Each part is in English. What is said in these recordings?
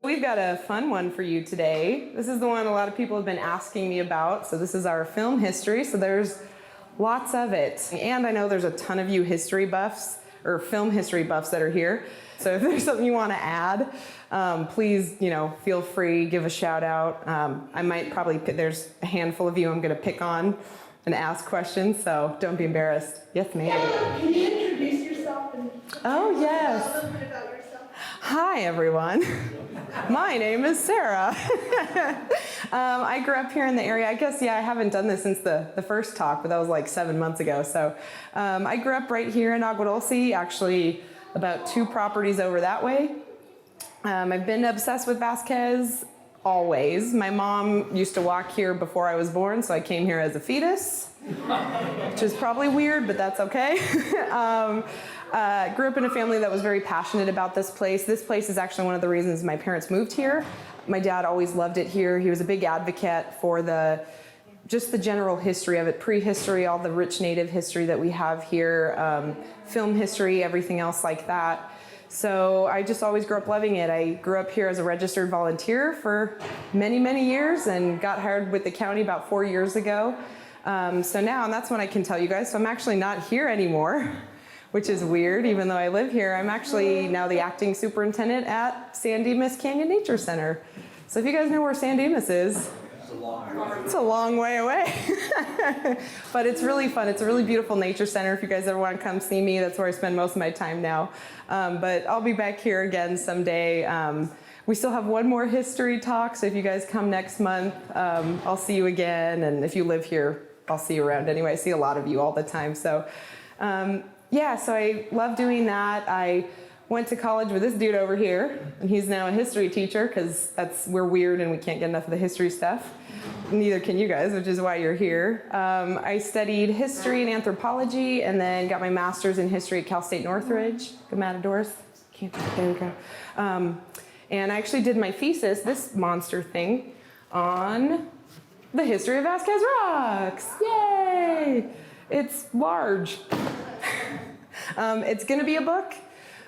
We've got a fun one for you today. This is the one a lot of people have been asking me about. So this is our film history. So there's lots of it. And I know there's a ton of you history buffs or film history buffs that are here. So if there's something you want to add, please, feel free, give a shout out. I might probably, there's a handful of you I'm going to pick on and ask questions. So don't be embarrassed. Yes, ma'am. Yeah, can you introduce yourself and oh, yes. tell a little bit about yourself? Hi, everyone. My name is Sarah. I grew up here in the area. I guess, I haven't done this since the first talk, but that was like 7 months ago. So I grew up right here in Agua Dulce, actually about 2 properties over that way. I've been obsessed with Vasquez always. My mom used to walk here before I was born, so I came here as a fetus, which is probably weird, but that's okay. Grew up in a family that was very passionate about this place. This place is actually one of the reasons my parents moved here. My dad always loved it here. He was a big advocate for just the general history of it, prehistory, all the rich native history that we have here, film history, everything else like that. So I just always grew up loving it. I grew up here as a registered volunteer for many, many years and got hired with the county about 4 years ago. So now, and that's when I can tell you guys, so I'm actually not here anymore, which is weird, even though I live here. I'm actually now the acting superintendent at San Dimas Canyon Nature Center. So if you guys know where San Dimas is, it's a long way away. But it's really fun. It's a really beautiful nature center. If you guys ever want to come see me, that's where I spend most of my time now. But I'll be back here again someday. We still have one more history talk, so if you guys come next month, I'll see you again. And if you live here, I'll see you around anyway. I see a lot of you all the time. So so I love doing that. I went to college with this dude over here, and he's now a history teacher because we're weird and we can't get enough of the history stuff. Neither can you guys, which is why you're here. I studied history and anthropology and then got my master's in history at Cal State Northridge. The Matadors. There we go. And I actually did my thesis, this monster thing, on the history of Vasquez Rocks. Yay! It's large. It's going to be a book.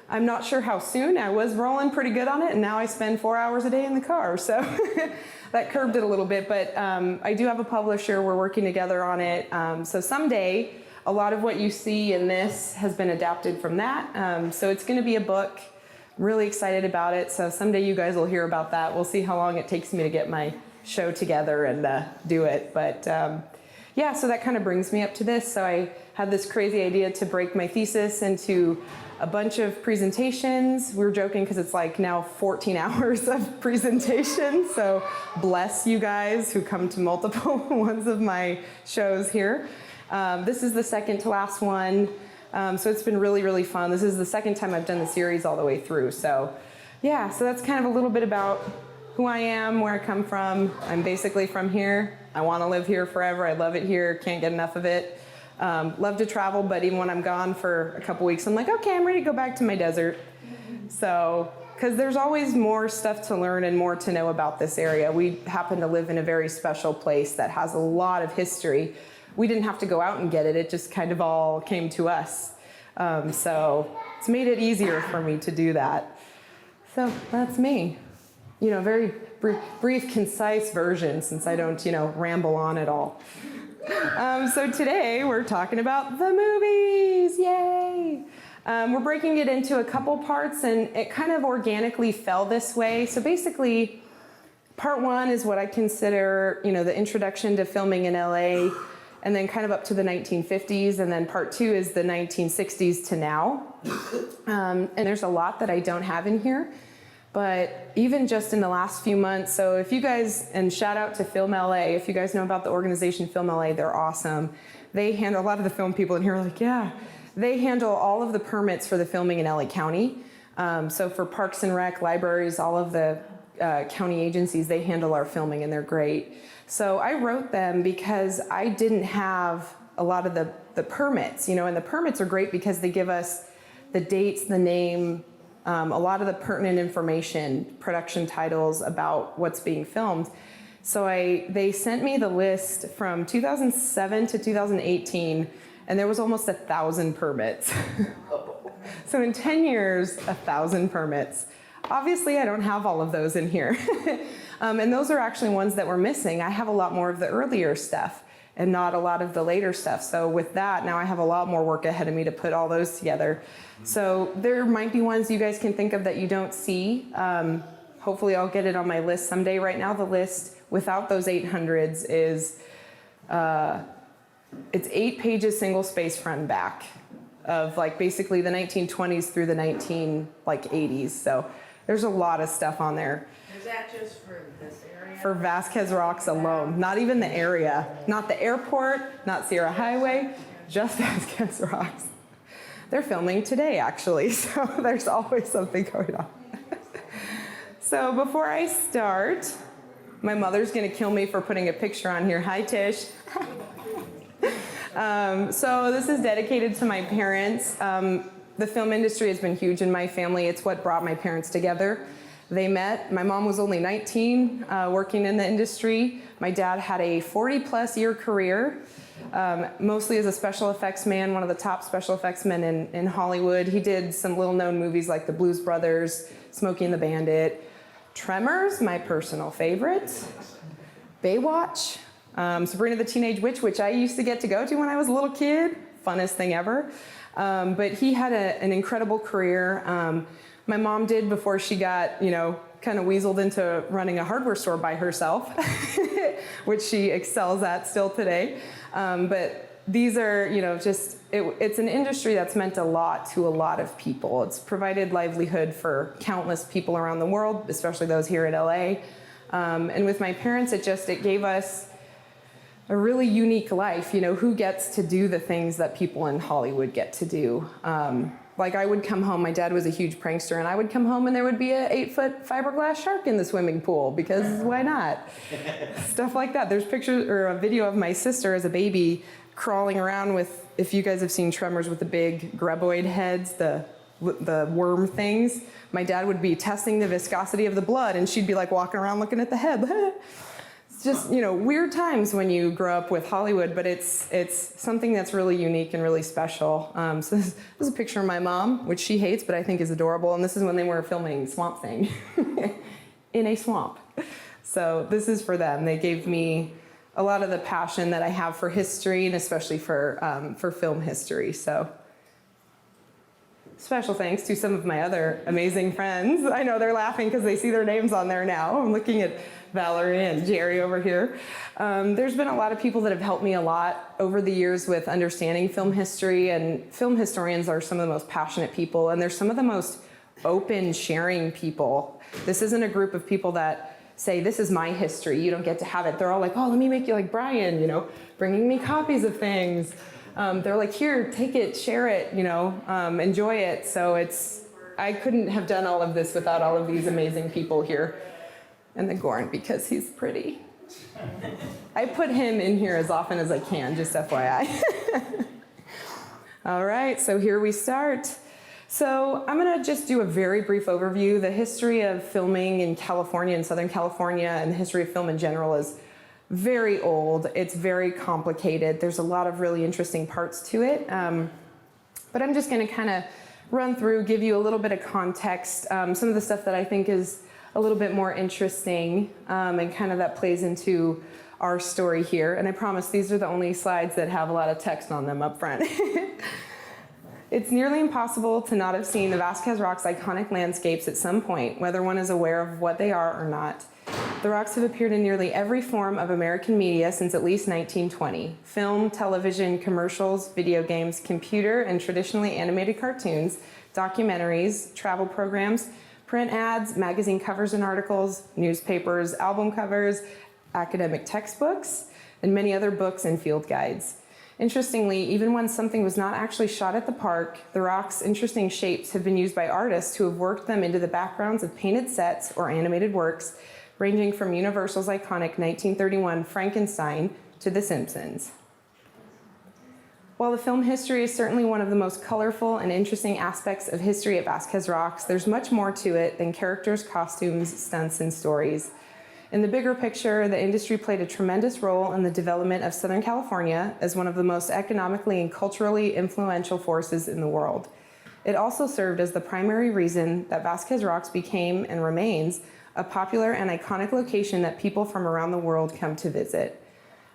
I'm not sure how soon. I was rolling pretty good on it, and now I spend 4 hours a day in the car. So that curbed it a little bit. But I do have a publisher. We're working together on it. So someday, a lot of what you see in this has been adapted from that. So it's going to be a book. I'm really excited about it. So someday you guys will hear about that. We'll see how long it takes me to get my show together and do it. But so that kind of brings me up to this. So I had this crazy idea to break my thesis into a bunch of presentations. We were joking because it's like now 14 hours of presentation. So bless you guys who come to multiple ones of my shows here. This is the second to last one. So it's been really, really fun. This is the second time I've done the series all the way through. So so that's kind of a little bit about who I am, where I come from. I'm basically from here. I want to live here forever. I love it here. Can't get enough of it. Love to travel, but even when I'm gone for a couple weeks, I'm like, okay, I'm ready to go back to my desert. So, because there's always more stuff to learn and more to know about this area. We happen to live in a very special place that has a lot of history. We didn't have to go out and get it. It just kind of all came to us. So it's made it easier for me to do that. So that's me. Very brief, concise version since I don't, ramble on at all. So today we're talking about the movies, yay! We're breaking it into a couple parts and it kind of organically fell this way. So basically, part 1 is what I consider, the introduction to filming in LA and then kind of up to the 1950s. And then part 2 is the 1960s to now. And there's a lot that I don't have in here. But even just in the last few months, so if you guys, and shout out to Film LA, if you guys know about the organization Film LA, they're awesome. They handle, a lot of the film people in here are like, yeah. They handle all of the permits for the filming in LA County. So for Parks and Rec, libraries, all of the county agencies, they handle our filming and they're great. So I wrote them because I didn't have a lot of the permits, and the permits are great because they give us the dates, the name, a lot of the pertinent information, production titles about what's being filmed. So they sent me the list from 2007 to 2018, and there was almost 1,000 permits. So in 10 years, 1,000 permits. Obviously, I don't have all of those in here. And those are actually ones that were missing. I have a lot more of the earlier stuff and not a lot of the later stuff. So with that, now I have a lot more work ahead of me to put all those together. So there might be ones you guys can think of that you don't see. Hopefully I'll get it on my list someday. Right now the list without those 800s is, it's 8 pages single space front and back of like basically the 1920s through the 80s. So there's a lot of stuff on there. Is that just for this area? For Vasquez Rocks alone, not even the area, not the airport, not Sierra Highway, just Vasquez Rocks. They're filming today actually, so there's always something going on. So before I start, my mother's gonna kill me for putting a picture on here. Hi, Tish. So this is dedicated to my parents. The film industry has been huge in my family. It's what brought my parents together. They met. My mom was only 19, working in the industry. My dad had a 40-plus year career, mostly as a special effects man, one of the top special effects men in Hollywood. He did some little-known movies like The Blues Brothers, Smokey and the Bandit, Tremors, my personal favorite, Baywatch, Sabrina the Teenage Witch, which I used to get to go to when I was a little kid. Funnest thing ever. But he had an incredible career. My mom did before she got, kind of weaseled into running a hardware store by herself, which she excels at still today. But these are, it's an industry that's meant a lot to a lot of people. It's provided livelihood for countless people around the world, especially those here in LA. And with my parents, it gave us a really unique life. Who gets to do the things that people in Hollywood get to do? Like I would come home, my dad was a huge prankster, and I would come home and there would be an 8-foot fiberglass shark in the swimming pool, because why not? Stuff like that. There's pictures or a video of my sister as a baby crawling around with, if you guys have seen Tremors, with the big graboid heads, the worm things. My dad would be testing the viscosity of the blood and she'd be like walking around looking at the head. It's just, weird times when you grow up with Hollywood, but it's something that's really unique and really special. So this is a picture of my mom, which she hates, but I think is adorable. And this is when they were filming Swamp Thing in a swamp. So this is for them. They gave me a lot of the passion that I have for history, and especially for film history. So special thanks to some of my other amazing friends. I know they're laughing because they see their names on there now. I'm looking at Valerie and Jerry over here. There's been a lot of people that have helped me a lot over the years with understanding film history, and film historians are some of the most passionate people, and they're some of the most open, sharing people. This isn't a group of people that say, this is my history, you don't get to have it. They're all like, oh, let me make you like Brian, bringing me copies of things. They're like, here, take it, share it, enjoy it. So I couldn't have done all of this without all of these amazing people here. And the Gorn, because he's pretty. I put him in here as often as I can, just FYI. All right, so here we start. So I'm gonna just do a very brief overview. The history of filming in California and Southern California, and the history of film in general, is very old. It's very complicated. There's a lot of really interesting parts to it. But I'm just gonna kind of run through, give you a little bit of context, some of the stuff that I think is a little bit more interesting, and kind of that plays into our story here. And I promise these are the only slides that have a lot of text on them up front. It's nearly impossible to not have seen the Vasquez Rocks' iconic landscapes at some point, whether one is aware of what they are or not. The rocks have appeared in nearly every form of American media since at least 1920. Film, television, commercials, video games, computer and traditionally animated cartoons, documentaries, travel programs, print ads, magazine covers and articles, newspapers, album covers, academic textbooks, and many other books and field guides. Interestingly, even when something was not actually shot at the park, the rocks' interesting shapes have been used by artists who have worked them into the backgrounds of painted sets or animated works, ranging from Universal's iconic 1931 Frankenstein to The Simpsons. While the film history is certainly one of the most colorful and interesting aspects of history at Vasquez Rocks, there's much more to it than characters, costumes, stunts, and stories. In the bigger picture, the industry played a tremendous role in the development of Southern California as one of the most economically and culturally influential forces in the world. It also served as the primary reason that Vasquez Rocks became and remains a popular and iconic location that people from around the world come to visit.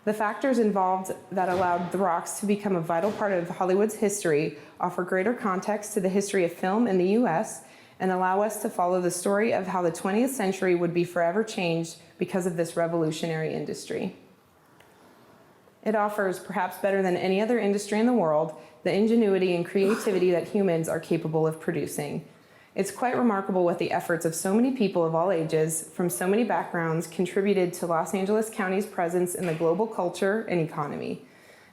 The factors involved that allowed the Rocks to become a vital part of Hollywood's history offer greater context to the history of film in the US and allow us to follow the story of how the 20th century would be forever changed because of this revolutionary industry. It offers, perhaps better than any other industry in the world, the ingenuity and creativity that humans are capable of producing. It's quite remarkable what the efforts of so many people of all ages, from so many backgrounds, contributed to Los Angeles County's presence in the global culture and economy.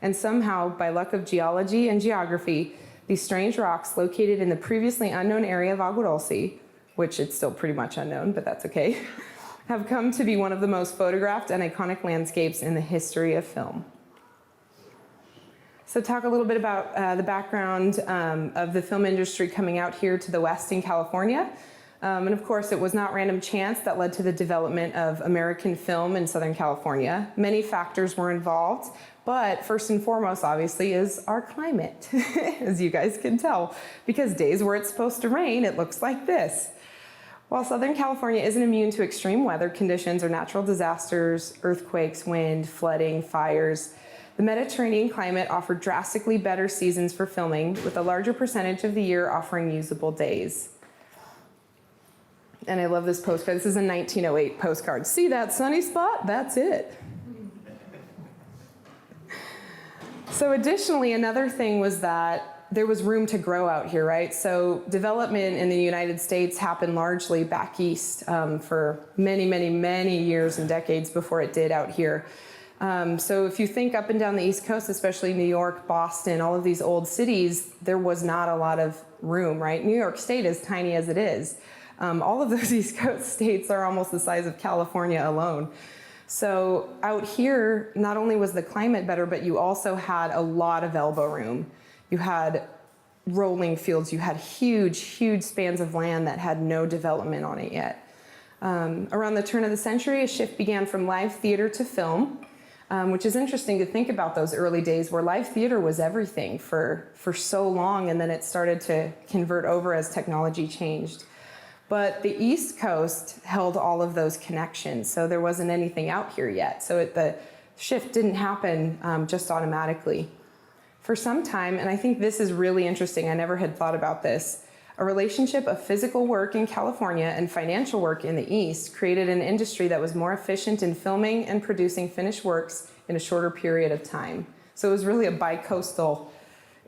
And somehow, by luck of geology and geography, these strange rocks located in the previously unknown area of Agua Dulce, which it's still pretty much unknown, but that's okay, have come to be one of the most photographed and iconic landscapes in the history of film. So talk a little bit about the background of the film industry coming out here to the West in California. And of course, it was not random chance that led to the development of American film in Southern California. Many factors were involved, but first and foremost, obviously, is our climate, as you guys can tell, because days where it's supposed to rain, it looks like this. While Southern California isn't immune to extreme weather conditions or natural disasters, earthquakes, wind, flooding, fires, the Mediterranean climate offered drastically better seasons for filming, with a larger percentage of the year offering usable days. And I love this postcard. This is a 1908 postcard. See that sunny spot? That's it. So additionally, another thing was that there was room to grow out here, right? So development in the United States happened largely back east for many, many, many years and decades before it did out here. So if you think up and down the East Coast, especially New York, Boston, all of these old cities, there was not a lot of room, right? New York State, as tiny as it is, all of those East Coast states are almost the size of California alone. So out here, not only was the climate better, but you also had a lot of elbow room. You had rolling fields, you had huge, huge spans of land that had no development on it yet. Around the turn of the century, a shift began from live theater to film. Which is interesting to think about those early days where live theater was everything for so long, and then it started to convert over as technology changed. But the East Coast held all of those connections, so there wasn't anything out here yet. So the shift didn't happen just automatically. For some time, and I think this is really interesting, I never had thought about this, a relationship of physical work in California and financial work in the East created an industry that was more efficient in filming and producing finished works in a shorter period of time. So it was really a bi-coastal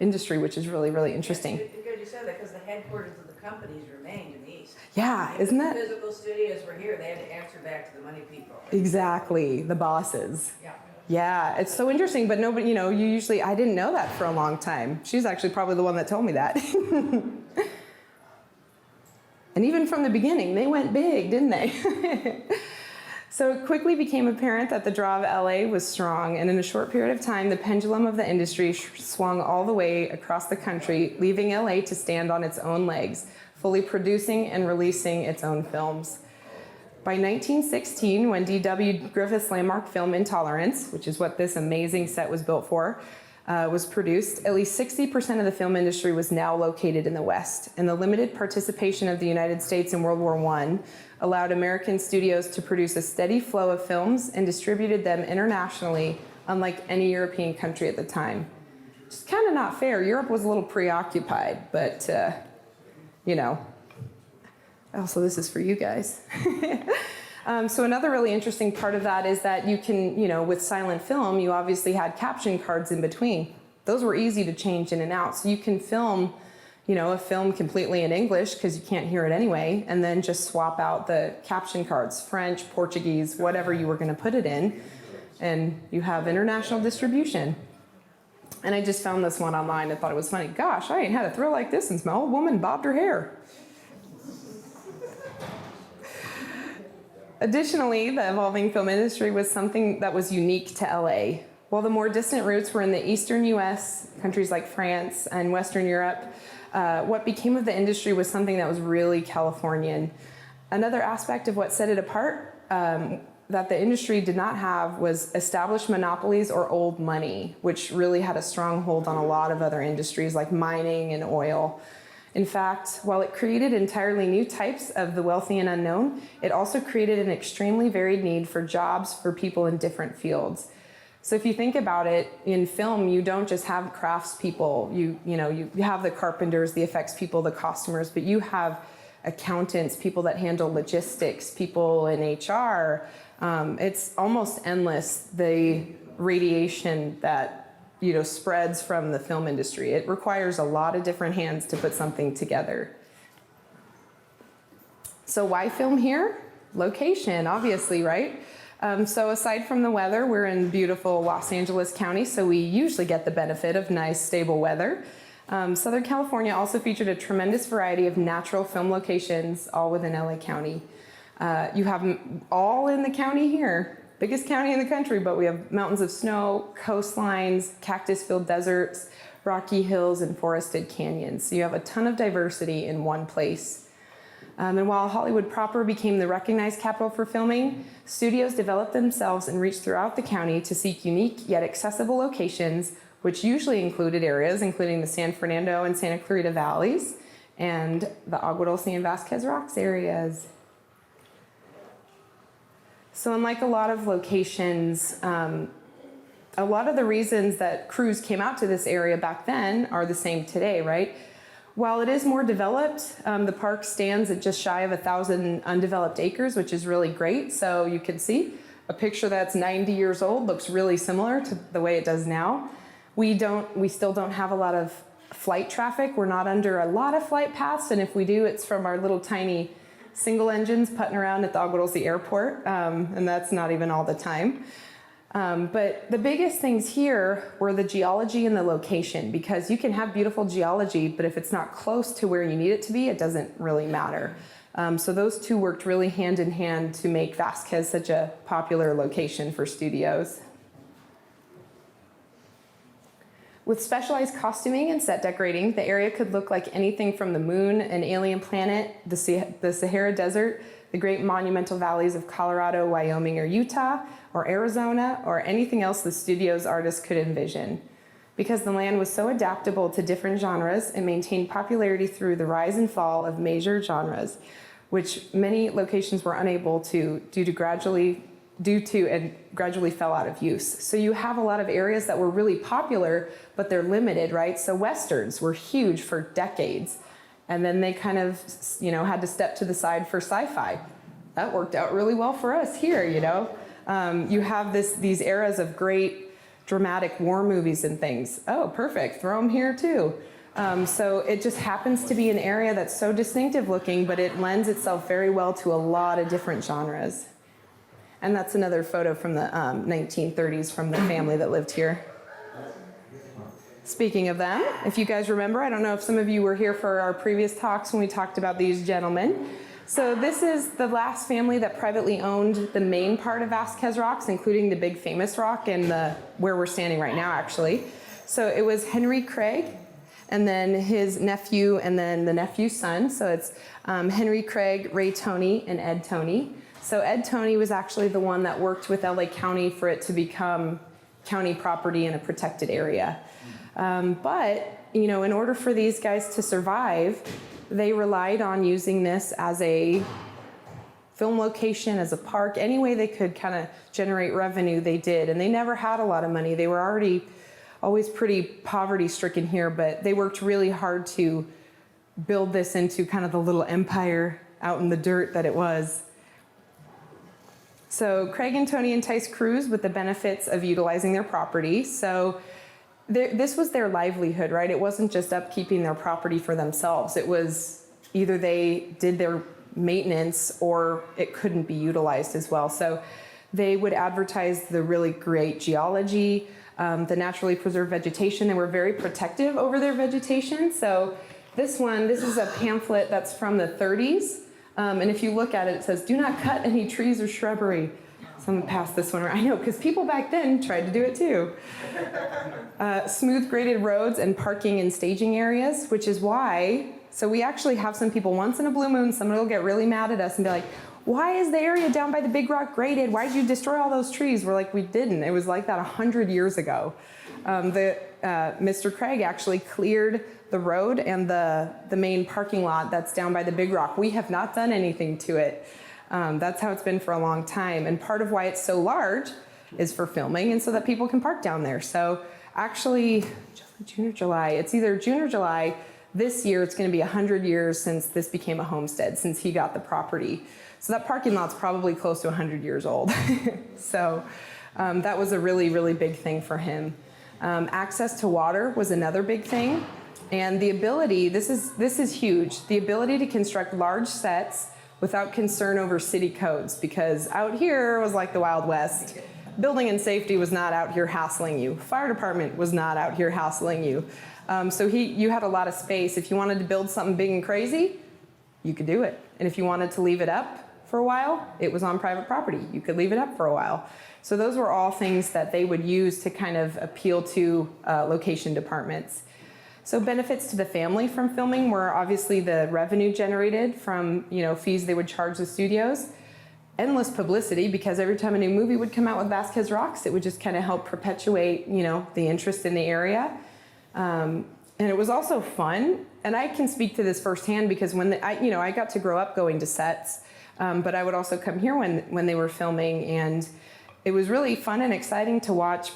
industry, which is really, really interesting. It's good you said that, because the headquarters of the companies remained in the East. Yeah, isn't that? The physical studios were here. They had to answer back to the money people. Exactly, the bosses. Yeah. Yeah, it's so interesting, but nobody, I didn't know that for a long time. She's actually probably the one that told me that. And even from the beginning, they went big, didn't they? So it quickly became apparent that the draw of LA was strong, and in a short period of time, the pendulum of the industry swung all the way across the country, leaving LA to stand on its own legs, fully producing and releasing its own films. By 1916, when D.W. Griffith's landmark film Intolerance, which is what this amazing set was built for, was produced, at least 60% of the film industry was now located in the West, and the limited participation of the United States in World War I allowed American studios to produce a steady flow of films and distributed them internationally, unlike any European country at the time. It's kind of not fair. Europe was a little preoccupied, but, Also, this is for you guys. So another really interesting part of that is that you can, with silent film, you obviously had caption cards in between. Those were easy to change in and out. So you can film, a film completely in English because you can't hear it anyway, and then just swap out the caption cards, French, Portuguese, whatever you were going to put it in, and you have international distribution. And I just found this one online. I thought it was funny. Gosh, I ain't had a thrill like this since my old woman bobbed her hair. Additionally, the evolving film industry was something that was unique to LA. While the more distant roots were in the eastern US, countries like France and Western Europe, what became of the industry was something that was really Californian. Another aspect of what set it apart that the industry did not have was established monopolies or old money, which really had a strong hold on a lot of other industries like mining and oil. In fact, while it created entirely new types of the wealthy and unknown, it also created an extremely varied need for jobs for people in different fields. So if you think about it, in film, you don't just have craftspeople. You have the carpenters, the effects people, the costumers, but you have accountants, people that handle logistics, people in HR. It's almost endless, the radiation that spreads from the film industry. It requires a lot of different hands to put something together. So why film here? Location, obviously, right? So aside from the weather, we're in beautiful Los Angeles County, so we usually get the benefit of nice, stable weather. Southern California also featured a tremendous variety of natural film locations, all within LA County. You have them all in the county here, biggest county in the country, but we have mountains of snow, coastlines, cactus-filled deserts, rocky hills, and forested canyons. So you have a ton of diversity in one place. And while Hollywood proper became the recognized capital for filming, studios developed themselves and reached throughout the county to seek unique yet accessible locations, which usually included areas including the San Fernando and Santa Clarita valleys and the Agua Dulce and Vasquez Rocks areas. So unlike a lot of locations, a lot of the reasons that crews came out to this area back then are the same today, right? While it is more developed, the park stands at just shy of 1,000 undeveloped acres, which is really great. So you can see a picture that's 90 years old looks really similar to the way it does now. We still don't have a lot of flight traffic. We're not under a lot of flight paths, and if we do, it's from our little tiny single engines putting around at the Agua Dulce airport, and that's not even all the time. But the biggest things here were the geology and the location, because you can have beautiful geology, but if it's not close to where you need it to be, it doesn't really matter. So those two worked really hand in hand to make Vasquez such a popular location for studios. With specialized costuming and set decorating, the area could look like anything from the moon, an alien planet, the Sahara Desert, the great monumental valleys of Colorado, Wyoming, or Utah, or Arizona, or anything else the studio's artists could envision. Because the land was so adaptable to different genres, it maintained popularity through the rise and fall of major genres, which many locations were unable to and gradually fell out of use. So you have a lot of areas that were really popular, but they're limited, right? So Westerns were huge for decades. And then they kind of, had to step to the side for sci-fi. That worked out really well for us here, You have these eras of great dramatic war movies and things. Oh, perfect, throw them here too. So it just happens to be an area that's so distinctive looking, but it lends itself very well to a lot of different genres. And that's another photo from the 1930s from the family that lived here. Speaking of them, if you guys remember, I don't know if some of you were here for our previous talks when we talked about these gentlemen. So this is the last family that privately owned the main part of Vasquez Rocks, including the big famous rock and where we're standing right now, actually. So it was Henry Craig, and then his nephew, and then the nephew's son. So it's Henry Craig, Ray Toney, and Ed Toney. So Ed Toney was actually the one that worked with LA County for it to become county property in a protected area. But, in order for these guys to survive, they relied on using this as a film location, as a park, any way they could kind of generate revenue, they did. And they never had a lot of money. They were always pretty poverty-stricken here, but they worked really hard to build this into kind of the little empire out in the dirt that it was. So Craig and Toney enticed crews with the benefits of utilizing their property. So this was their livelihood, right? It wasn't just upkeeping their property for themselves. It was either they did their maintenance or it couldn't be utilized as well. So they would advertise the really great geology, the naturally preserved vegetation. They were very protective over their vegetation. So this is a pamphlet that's from the 30s. And if you look at it, it says, "Do not cut any trees or shrubbery." So I'm gonna pass this one around. I know, because people back then tried to do it too. Smooth graded roads and parking and staging areas, which is why, so we actually have some people, once in a blue moon, somebody will get really mad at us and be like, "Why is the area down by the big rock graded? Why did you destroy all those trees?" We're like, we didn't. It was like that 100 years ago. Mr. Craig actually cleared the road and the main parking lot that's down by the Big Rock. We have not done anything to it. That's how it's been for a long time. And part of why it's so large is for filming and so that people can park down there. So actually, June or July, it's either June or July. This year, it's going to be 100 years since this became a homestead, since he got the property. So that parking lot's probably close to 100 years old. So that was a really, really big thing for him. Access to water was another big thing. And the ability, this is huge, the ability to construct large sets without concern over city codes, because out here was like the Wild West. Building and safety was not out here hassling you. Fire department was not out here hassling you. So you had a lot of space. If you wanted to build something big and crazy, you could do it. And if you wanted to leave it up for a while, it was on private property. You could leave it up for a while. So those were all things that they would use to kind of appeal to location departments. So benefits to the family from filming were obviously the revenue generated from fees they would charge the studios. Endless publicity, because every time a new movie would come out with Vasquez Rocks, it would just kind of help perpetuate the interest in the area. And it was also fun. And I can speak to this firsthand because when I got to grow up going to sets, but I would also come here when they were filming, and it was really fun and exciting to watch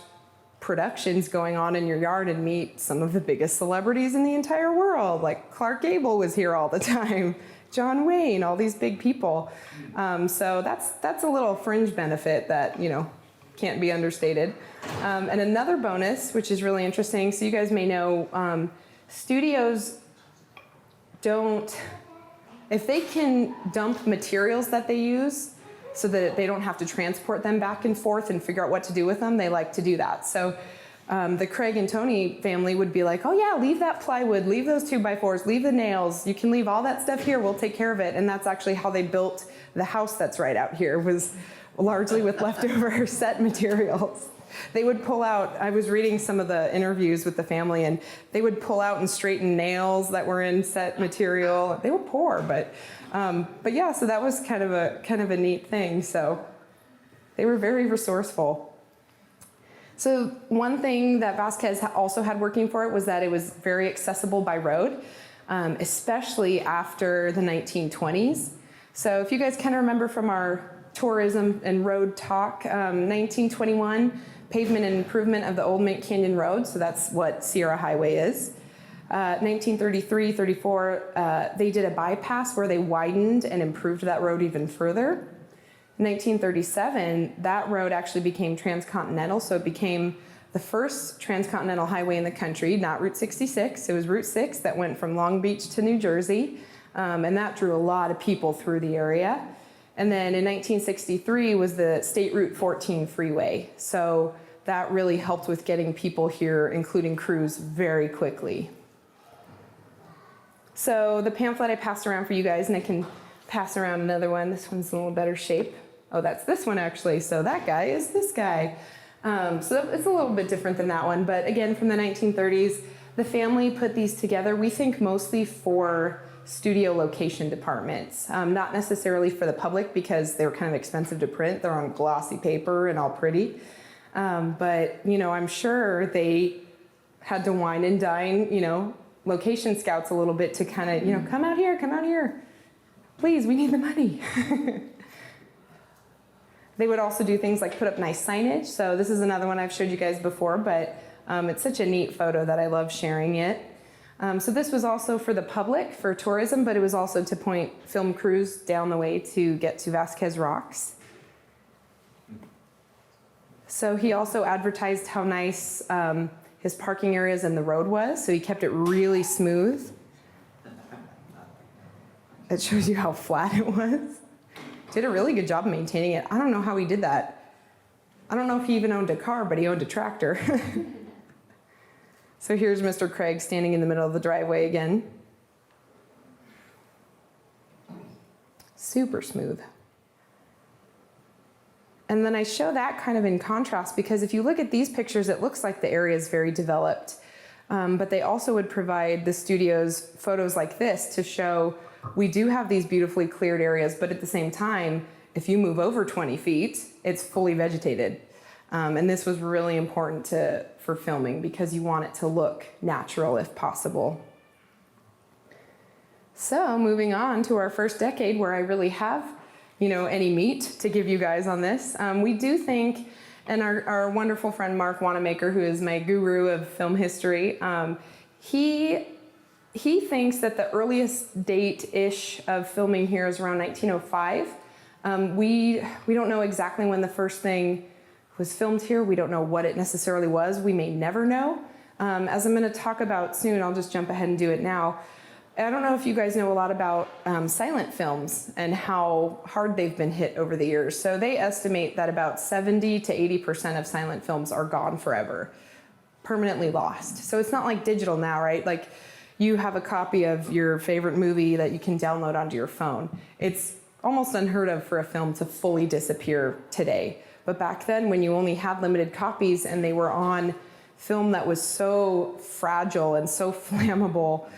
productions going on in your yard and meet some of the biggest celebrities in the entire world. Like Clark Gable was here all the time, John Wayne, all these big people. So that's a little fringe benefit that can't be understated. And another bonus, which is really interesting, so you guys may know, studios don't, if they can dump materials that they use so that they don't have to transport them back and forth and figure out what to do with them, they like to do that. So the Krieg-Toney family would be like, oh yeah, leave that plywood, leave those 2x4s, leave the nails, you can leave all that stuff here, we'll take care of it. And that's actually how they built the house that's right out here, was largely with leftover set materials. They would pull out, I was reading some of the interviews with the family, and they would pull out and straighten nails that were in set material. They were poor, but yeah, so that was kind of a neat thing. So they were very resourceful. So one thing that Vasquez also had working for it was that it was very accessible by road, especially after the 1920s. So if you guys kind of remember from our tourism and road talk, 1921, pavement and improvement of the Old Mint Canyon Road, so that's what Sierra Highway is. 1933, 34, they did a bypass where they widened and improved that road even further. 1937, that road actually became transcontinental, so it became the first transcontinental highway in the country, not Route 66, it was Route 6 that went from Long Beach to New Jersey, and that drew a lot of people through the area. And then in 1963 was the State Route 14 freeway. So that really helped with getting people here, including crews, very quickly. So the pamphlet I passed around for you guys, and I can pass around another one. This one's in a little better shape. Oh, that's this one actually. So that guy is this guy. So it's a little bit different than that one. But again, from the 1930s, the family put these together, we think mostly for studio location departments, not necessarily for the public because they were kind of expensive to print. They're on glossy paper and all pretty. But, I'm sure they had to wine and dine, location scouts a little bit to kind of, come out here. Please, we need the money. They would also do things like put up nice signage. So this is another one I've showed you guys before, but it's such a neat photo that I love sharing it. So this was also for the public, for tourism, but it was also to point film crews down the way to get to Vasquez Rocks. So he also advertised how nice his parking areas and the road was, so he kept it really smooth. It shows you how flat it was. Did a really good job of maintaining it. I don't know how he did that. I don't know if he even owned a car, but he owned a tractor. So here's Mr. Craig standing in the middle of the driveway again. Super smooth. And then I show that kind of in contrast because if you look at these pictures, it looks like the area is very developed. But they also would provide the studios photos like this to show we do have these beautifully cleared areas, but at the same time, if you move over 20 feet, it's fully vegetated. And this was really important for filming because you want it to look natural if possible. So moving on to our first decade where I really have, any meat to give you guys on this. We do think, and our wonderful friend Mark Wanamaker, who is my guru of film history, he thinks that the earliest date-ish of filming here is around 1905. We don't know exactly when the first thing was filmed here. We don't know what it necessarily was. We may never know. As I'm going to talk about soon, I'll just jump ahead and do it now. I don't know if you guys know a lot about silent films and how hard they've been hit over the years. So they estimate that about 70 to 80% of silent films are gone forever, permanently lost. So it's not like digital now, right? Like you have a copy of your favorite movie that you can download onto your phone. It's almost unheard of for a film to fully disappear today. But back then, when you only had limited copies and they were on film that was so fragile and so flammable,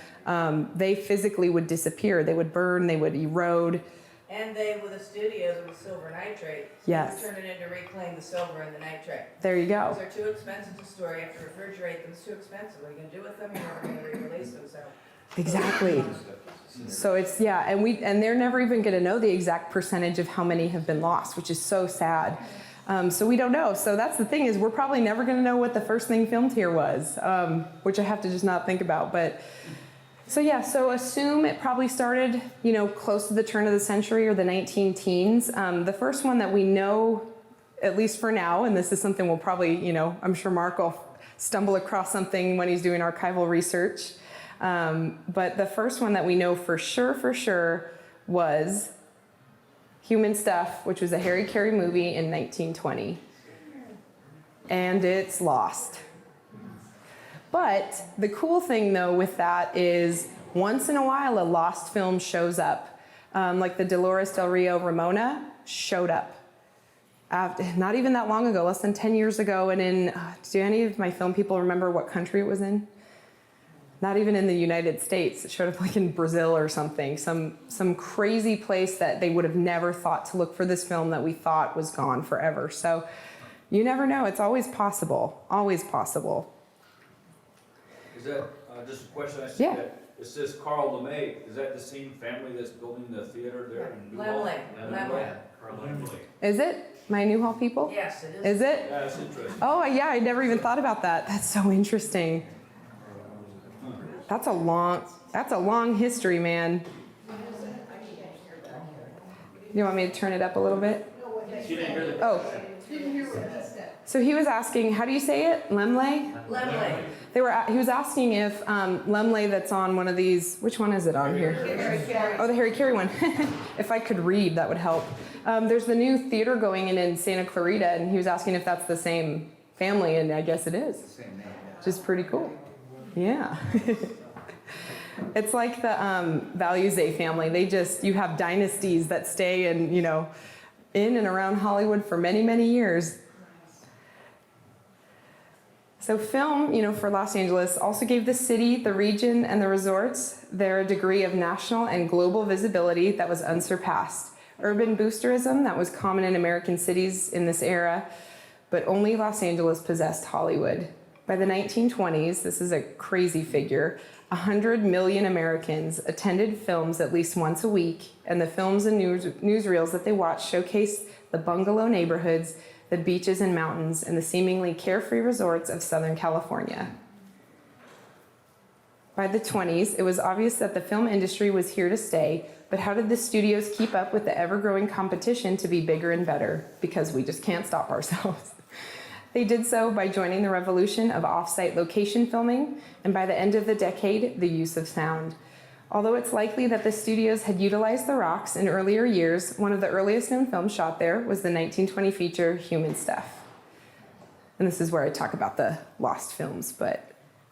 they physically would disappear. They would burn, they would erode. And they, with the studios with silver nitrate, Yes. turn it into reclaim the silver and the nitrate. There you go. Because they're too expensive to store. You have to refrigerate them. It's too expensive. What are you going to do with them? You're never going to re-release them. So. Exactly. So it's, and they're never even going to know the exact percentage of how many have been lost, which is so sad. So we don't know. So that's the thing, is we're probably never going to know what the first thing filmed here was, which I have to just not think about. But so assume it probably started, close to the turn of the century or the 19-teens. The first one that we know, at least for now, and this is something we'll probably, I'm sure Mark will stumble across something when he's doing archival research. But the first one that we know for sure was Human Stuff, which was a Harry Carey movie in 1920. And it's lost. But the cool thing, though, with that is once in a while a lost film shows up. Like the Dolores Del Rio Ramona showed up. Not even that long ago, less than 10 years ago. And do any of my film people remember what country it was in? Not even in the United States. It showed up like in Brazil or something. Some crazy place that they would have never thought to look for this film that we thought was gone forever. So you never know. It's always possible. Always possible. Is that, just a question I see that, it says Carl LeMay, is that the same family that's building the theater there in Newhall? Lemley. Is it? My Newhall people? Yes, it is. Is it? Yeah, that's interesting. Oh, yeah, I never even thought about that. That's so interesting. That's a long history, man. You want me to turn it up a little bit? She didn't hear the So he was asking, how do you say it? Lemley? Lemley. He was asking if Lemley that's on one of these, which one is it on here? Oh, the Harry Carey one. If I could read, that would help. There's the new theater going in Santa Clarita, and he was asking if that's the same family, and I guess it is. Which is pretty cool. Yeah. It's like the Valuze family. You have dynasties that stay in and around Hollywood for many, many years. So film, for Los Angeles also gave the city, the region, and the resorts their degree of national and global visibility that was unsurpassed. Urban boosterism that was common in American cities in this era, but only Los Angeles possessed Hollywood. By the 1920s, this is a crazy figure, 100 million Americans attended films at least once a week, and the films and newsreels that they watched showcased the bungalow neighborhoods, the beaches and mountains, and the seemingly carefree resorts of Southern California. By the 20s, it was obvious that the film industry was here to stay, but how did the studios keep up with the ever-growing competition to be bigger and better? Because we just can't stop ourselves. They did so by joining the revolution of off-site location filming, and by the end of the decade, the use of sound. Although it's likely that the studios had utilized the rocks in earlier years, one of the earliest known films shot there was the 1920 feature Human Stuff. And this is where I talk about the lost films,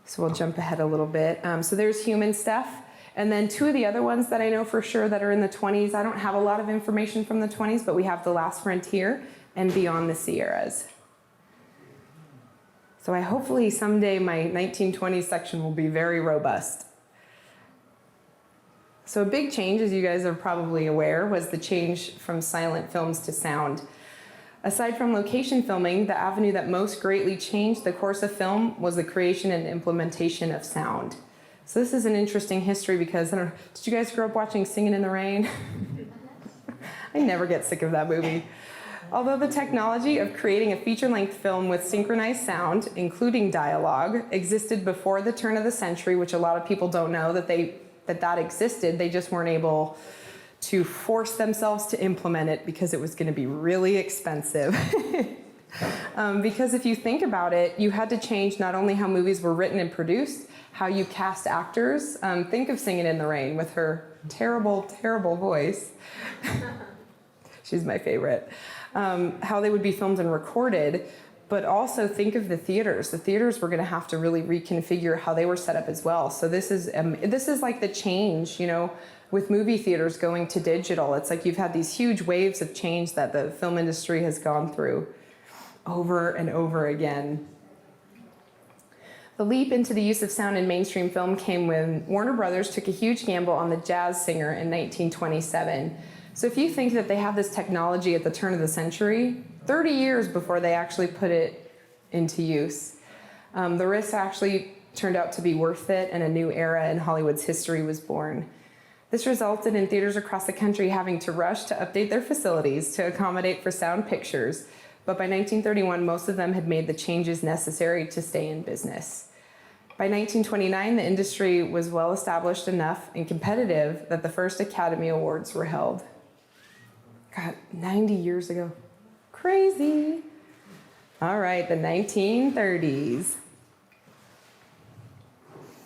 so we'll jump ahead a little bit. So there's Human Stuff, and then two of the other ones that I know for sure that are in the 20s. I don't have a lot of information from the 20s, but we have The Last Frontier and Beyond the Sierras. So hopefully someday my 1920s section will be very robust. So a big change, as you guys are probably aware, was the change from silent films to sound. Aside from location filming, the avenue that most greatly changed the course of film was the creation and implementation of sound. So this is an interesting history because, I don't know, did you guys grow up watching Singing in the Rain? I never get sick of that movie. Although the technology of creating a feature-length film with synchronized sound, including dialogue, existed before the turn of the century, which a lot of people don't know that that existed, they just weren't able to force themselves to implement it because it was going to be really expensive. Because if you think about it, you had to change not only how movies were written and produced, how you cast actors. Think of Singing in the Rain with her terrible, terrible voice. She's my favorite. How they would be filmed and recorded, but also think of the theaters. The theaters were going to have to really reconfigure how they were set up as well. So this is like the change, you know, with movie theaters going to digital. It's like you've had these huge waves of change that the film industry has gone through over and over again. The leap into the use of sound in mainstream film came when Warner Brothers took a huge gamble on the jazz singer in 1927. So if you think that they have this technology at the turn of the century, 30 years before they actually put it into use, the risk actually turned out to be worth it, and a new era in Hollywood's history was born. This resulted in theaters across the country having to rush to update their facilities to accommodate for sound pictures, but by 1931, most of them had made the changes necessary to stay in business. By 1929, the industry was well established enough and competitive that the first Academy Awards were held. God, 90 years ago. Crazy. All right, the 1930s.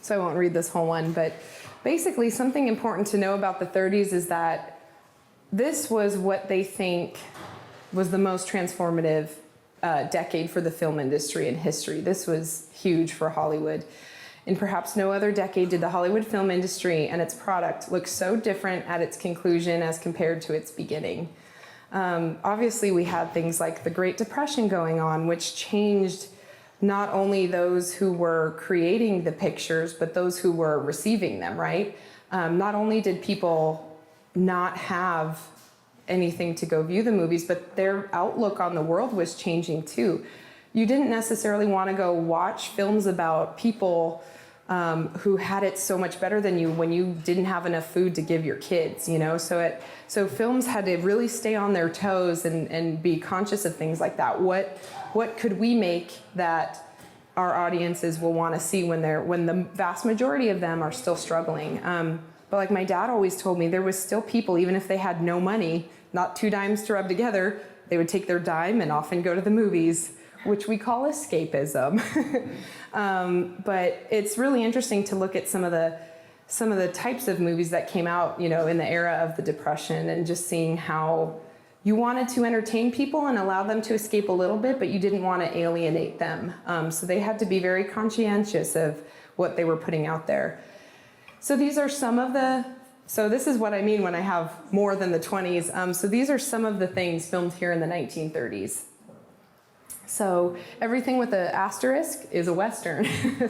So I won't read this whole one, but basically something important to know about the 30s is that this was what they think was the most transformative decade for the film industry in history. This was huge for Hollywood. In perhaps no other decade did the Hollywood film industry and its product look so different at its conclusion as compared to its beginning. Obviously, we had things like the Great Depression going on, which changed not only those who were creating the pictures, but those who were receiving them, right? Not only did people not have anything to go view the movies, but their outlook on the world was changing too. You didn't necessarily want to go watch films about people who had it so much better than you when you didn't have enough food to give your kids, you know? So films had to really stay on their toes and be conscious of things like that. What could we make that our audiences will want to see when the vast majority of them are still struggling? But like my dad always told me, there was still people, even if they had no money, not two dimes to rub together, they would take their dime and often go to the movies, which we call escapism. But it's really interesting to look at some of the types of movies that came out, you know, in the era of the Depression, and just seeing how you wanted to entertain people and allow them to escape a little bit, but you didn't want to alienate them. So they had to be very conscientious of what they were putting out there. So these are some of so this is what I mean when I have more than the 20s. So these are some of the things filmed here in the 1930s. So everything with the asterisk is a Western.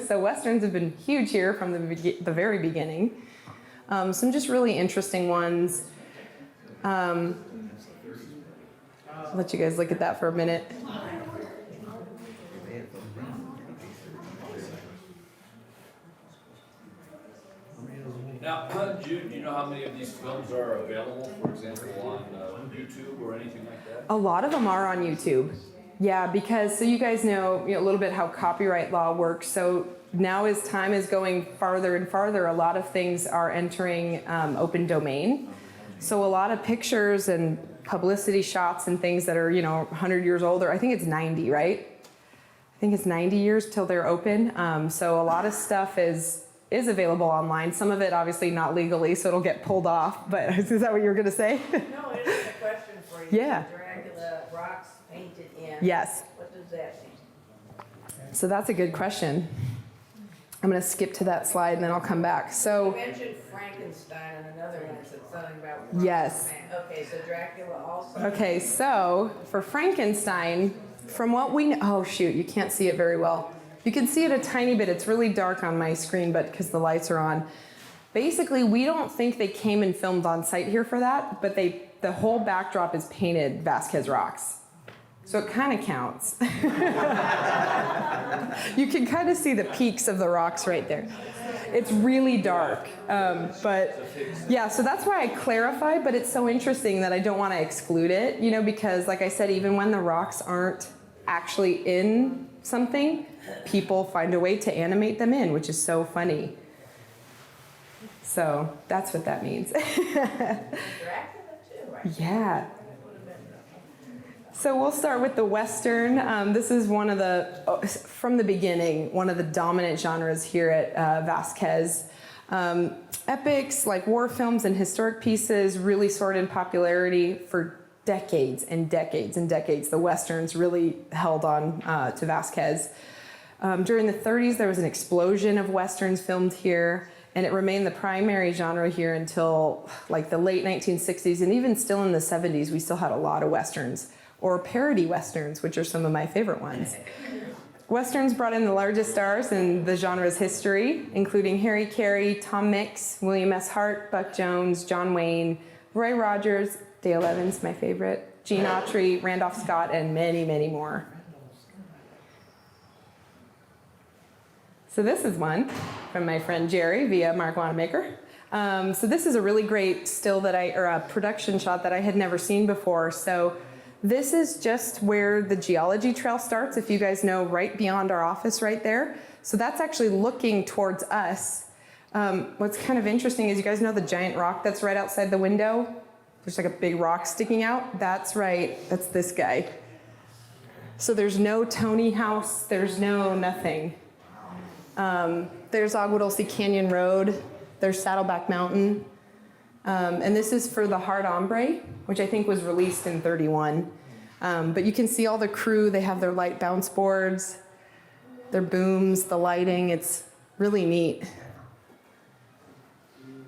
So Westerns have been huge here from the very beginning. Some just really interesting ones. I'll let you guys look at that for a minute. Now, do you know how many of these films are available, for example, on YouTube or anything like that? A lot of them are on YouTube. Yeah, because so you guys know, a little bit how copyright law works. So now as time is going farther and farther, a lot of things are entering open domain. So a lot of pictures and publicity shots and things that are, 100 years older, I think it's 90, right? I think it's 90 years till they're open. So a lot of stuff is available online. Some of it obviously not legally, so it'll get pulled off. But is that what you were going to say? No, it is a question for you. Yeah. Dracula rocks painted in. Yes. What does that mean? So that's a good question. I'm going to skip to that slide and then I'll come back. You So mentioned Frankenstein and another one that said something about rocks. Yes. Okay, so Dracula also. Okay, so for Frankenstein, from what we know, oh shoot, you can't see it very well. You can see it a tiny bit. It's really dark on my screen, but because the lights are on. Basically, we don't think they came and filmed on site here for that, but the whole backdrop is painted Vasquez Rocks. So it kind of counts. You can kind of see the peaks of the rocks right there. It's really dark. But yeah, so that's why I clarify, but it's so interesting that I don't want to exclude it, you know, because like I said, even when the rocks aren't actually in something, people find a way to animate them in, which is so funny. So that's what that means. Dracula too, right? Yeah. So we'll start with the Western. This is one of the, from the beginning, one of the dominant genres here at Vasquez. Epics like war films and historic pieces really soared in popularity for decades and decades and decades. The Westerns really held on to Vasquez. During the 30s, there was an explosion of Westerns filmed here, and it remained the primary genre here until like the late 1960s, and even still in the 70s, we still had a lot of Westerns, or parody Westerns, which are some of my favorite ones. Westerns brought in the largest stars in the genre's history, including Harry Carey, Tom Mix, William S. Hart, Buck Jones, John Wayne, Roy Rogers, Dale Evans, my favorite, Gene Autry, Randolph Scott, and many, many more. So this is one from my friend Jerry via Marijuana Maker. So this is a really great still that or a production shot that I had never seen before. So this is just where the geology trail starts, if you guys know, right beyond our office right there. So that's actually looking towards us. What's kind of interesting is you guys know the giant rock that's right outside the window? There's like a big rock sticking out. That's right, that's this guy. So there's no Toney house, there's no nothing. There's Agua Dulce Canyon Road, there's Saddleback Mountain. And this is for the Hard Ombre, which I think was released in 31. But you can see all the crew, they have their light bounce boards, their booms, the lighting, it's really neat.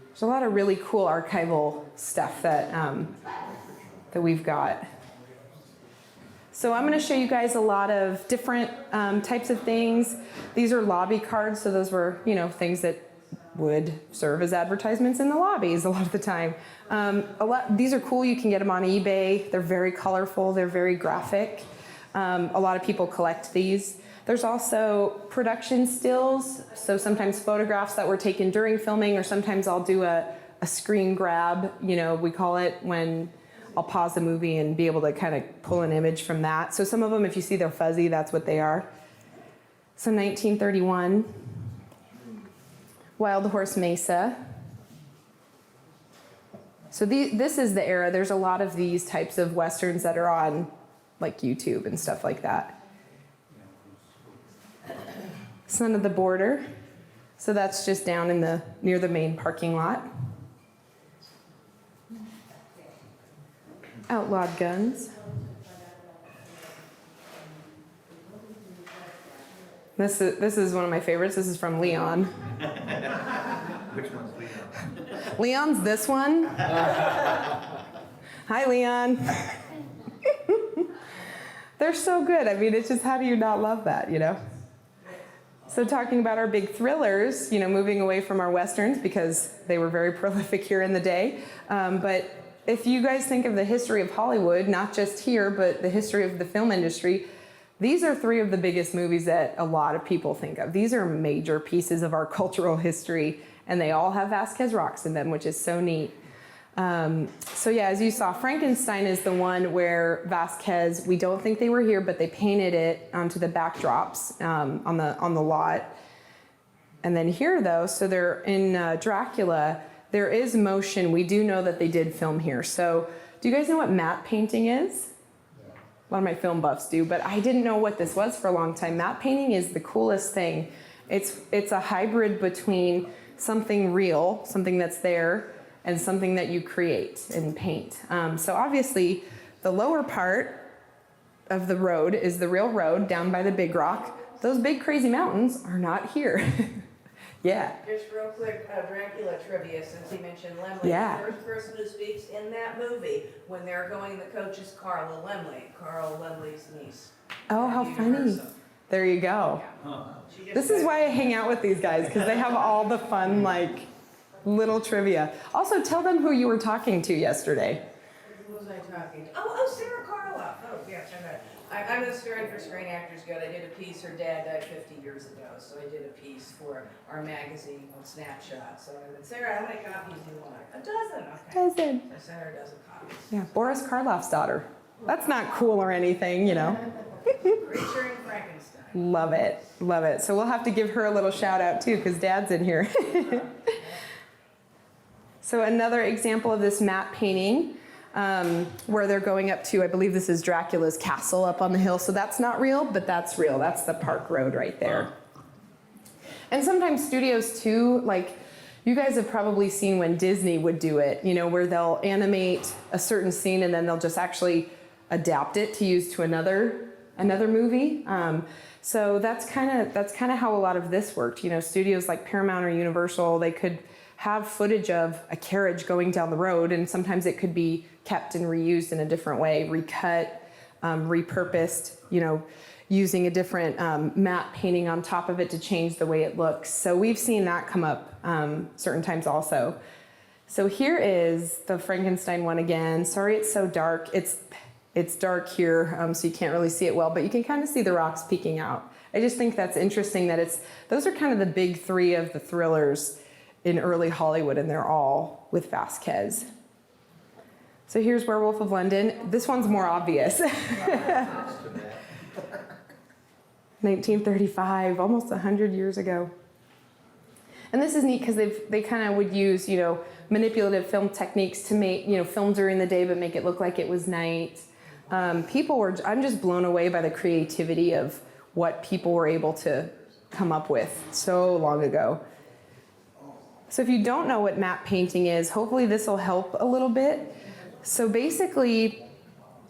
There's a lot of really cool archival stuff that we've got. So I'm going to show you guys a lot of different types of things. These are lobby cards, so those were, you know, things that would serve as advertisements in the lobbies a lot of the time. These are cool, you can get them on eBay. They're very colorful, they're very graphic. A lot of people collect these. There's also production stills, so sometimes photographs that were taken during filming, or sometimes I'll do a screen grab, you know, we call it, when I'll pause the movie and be able to kind of pull an image from that. So some of them, if you see they're fuzzy, that's what they are. So 1931, Wild Horse Mesa. So this is the era. There's a lot of these types of Westerns that are on like YouTube and stuff like that. Son of the Border. So that's just down in near the main parking lot. Outlawed Guns. This is one of my favorites. This is from Leon. Which one's Leon? Leon's this one. Hi, Leon. They're so good. I mean, it's just, how do you not love that, you know? So talking about our big thrillers, you know, moving away from our Westerns because they were very prolific here in the day. But if you guys think of the history of Hollywood, not just here, but the history of the film industry, these are three of the biggest movies that a lot of people think of. These are major pieces of our cultural history, and they all have Vasquez Rocks in them, which is so neat. So yeah, as you saw, Frankenstein is the one where Vasquez, we don't think they were here, but they painted it onto the backdrops on the lot. And then here though, so they're in Dracula, there is motion. We do know that they did film here. So do you guys know what matte painting is? A lot of my film buffs do, but I didn't know what this was for a long time. Matte painting is the coolest thing. It's a hybrid between something real, something that's there, and something that you create and paint. So obviously, the lower part of the road is the real road down by the big rock. Those big crazy mountains are not here. Yeah. Just real quick, Dracula trivia, since he mentioned Lemley. Yeah. The first person who speaks in that movie when they're going in the coach is Carla Lemley, Carl Lemley's niece. Oh, how funny. There you go. This is why I hang out with these guys, because they have all the fun, like, little trivia. Also, tell them who you were talking to yesterday. Who was I talking to? Oh, Sarah Carla. Oh, yes. I'm a historian for Screen Actors Guild. I did a piece, her dad died 50 years ago, so I did a piece for our magazine on Snapshot. So I said, Sarah, how many copies do you want? A dozen, okay. Dozen. So I sent her a dozen copies. Yeah, Boris Karloff's daughter. That's not cool or anything, you know. Creature in Frankenstein. Love it, love it. So we'll have to give her a little shout out too, because Dad's in here. So another example of this matte painting, where they're going up to, I believe this is Dracula's castle up on the hill. So that's not real, but that's real. That's the park road right there. And sometimes studios too, like you guys have probably seen when Disney would do it, you know, where they'll animate a certain scene and then they'll just actually adapt it to use to another movie. So that's kind of how a lot of this worked. You know, studios like Paramount or Universal, they could have footage of a carriage going down the road, and sometimes it could be kept and reused in a different way, recut, repurposed, you know, using a different matte painting on top of it to change the way it looks. So we've seen that come up certain times also. So here is the Frankenstein one again. Sorry it's so dark. It's dark here, so you can't really see it well, but you can kind of see the rocks peeking out. I just think that's interesting that those are kind of the big three of the thrillers in early Hollywood, and they're all with Vasquez. So here's Werewolf of London. This one's more obvious. 1935, almost 100 years ago. And this is neat because they kind of would use, you know, manipulative film techniques to make, you know, film during the day but make it look like it was night. I'm just blown away by the creativity of what people were able to come up with so long ago. So if you don't know what matte painting is, hopefully this will help a little bit. So basically,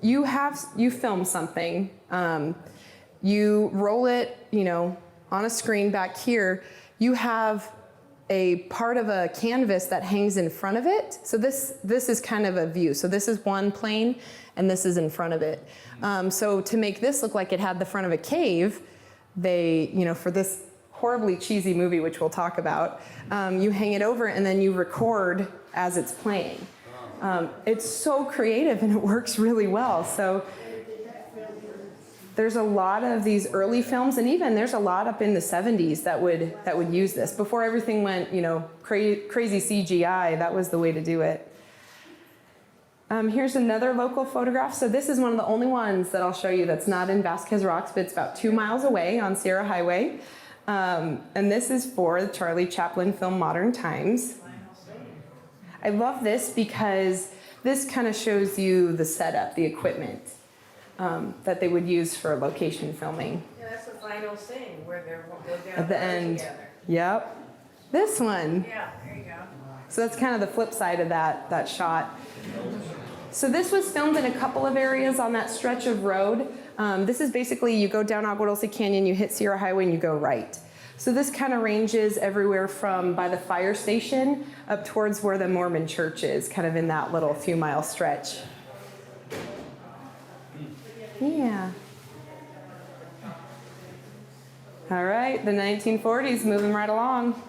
you film something, you roll it, you know, on a screen back here. You have a part of a canvas that hangs in front of it. So this is kind of a view. So this is one plane, and this is in front of it. So to make this look like it had the front of a cave, they, you know, for this horribly cheesy movie, which we'll talk about, you hang it over and then you record as it's playing. It's so creative and it works really well. So there's a lot of these early films, and even there's a lot up in the 70s that would use this. Before everything went, you know, crazy CGI, that was the way to do it. Here's another local photograph. So this is one of the only ones that I'll show you that's not in Vasquez Rocks, but it's about 2 miles away on Sierra Highway. And this is for the Charlie Chaplin film Modern Times. I love this because this kind of shows you the setup, the equipment that they would use for location filming. Yeah, that's the final scene where they're going down At the end. together. Yep. This one. Yeah, there you go. So that's kind of the flip side of that shot. So this was filmed in a couple of areas on that stretch of road. This is basically, you go down Agua Dulce Canyon, you hit Sierra Highway, and you go right. So this kind of ranges everywhere from by the fire station up towards where the Mormon church is, kind of in that little few mile stretch. Yeah. All right, the 1940s, moving right along.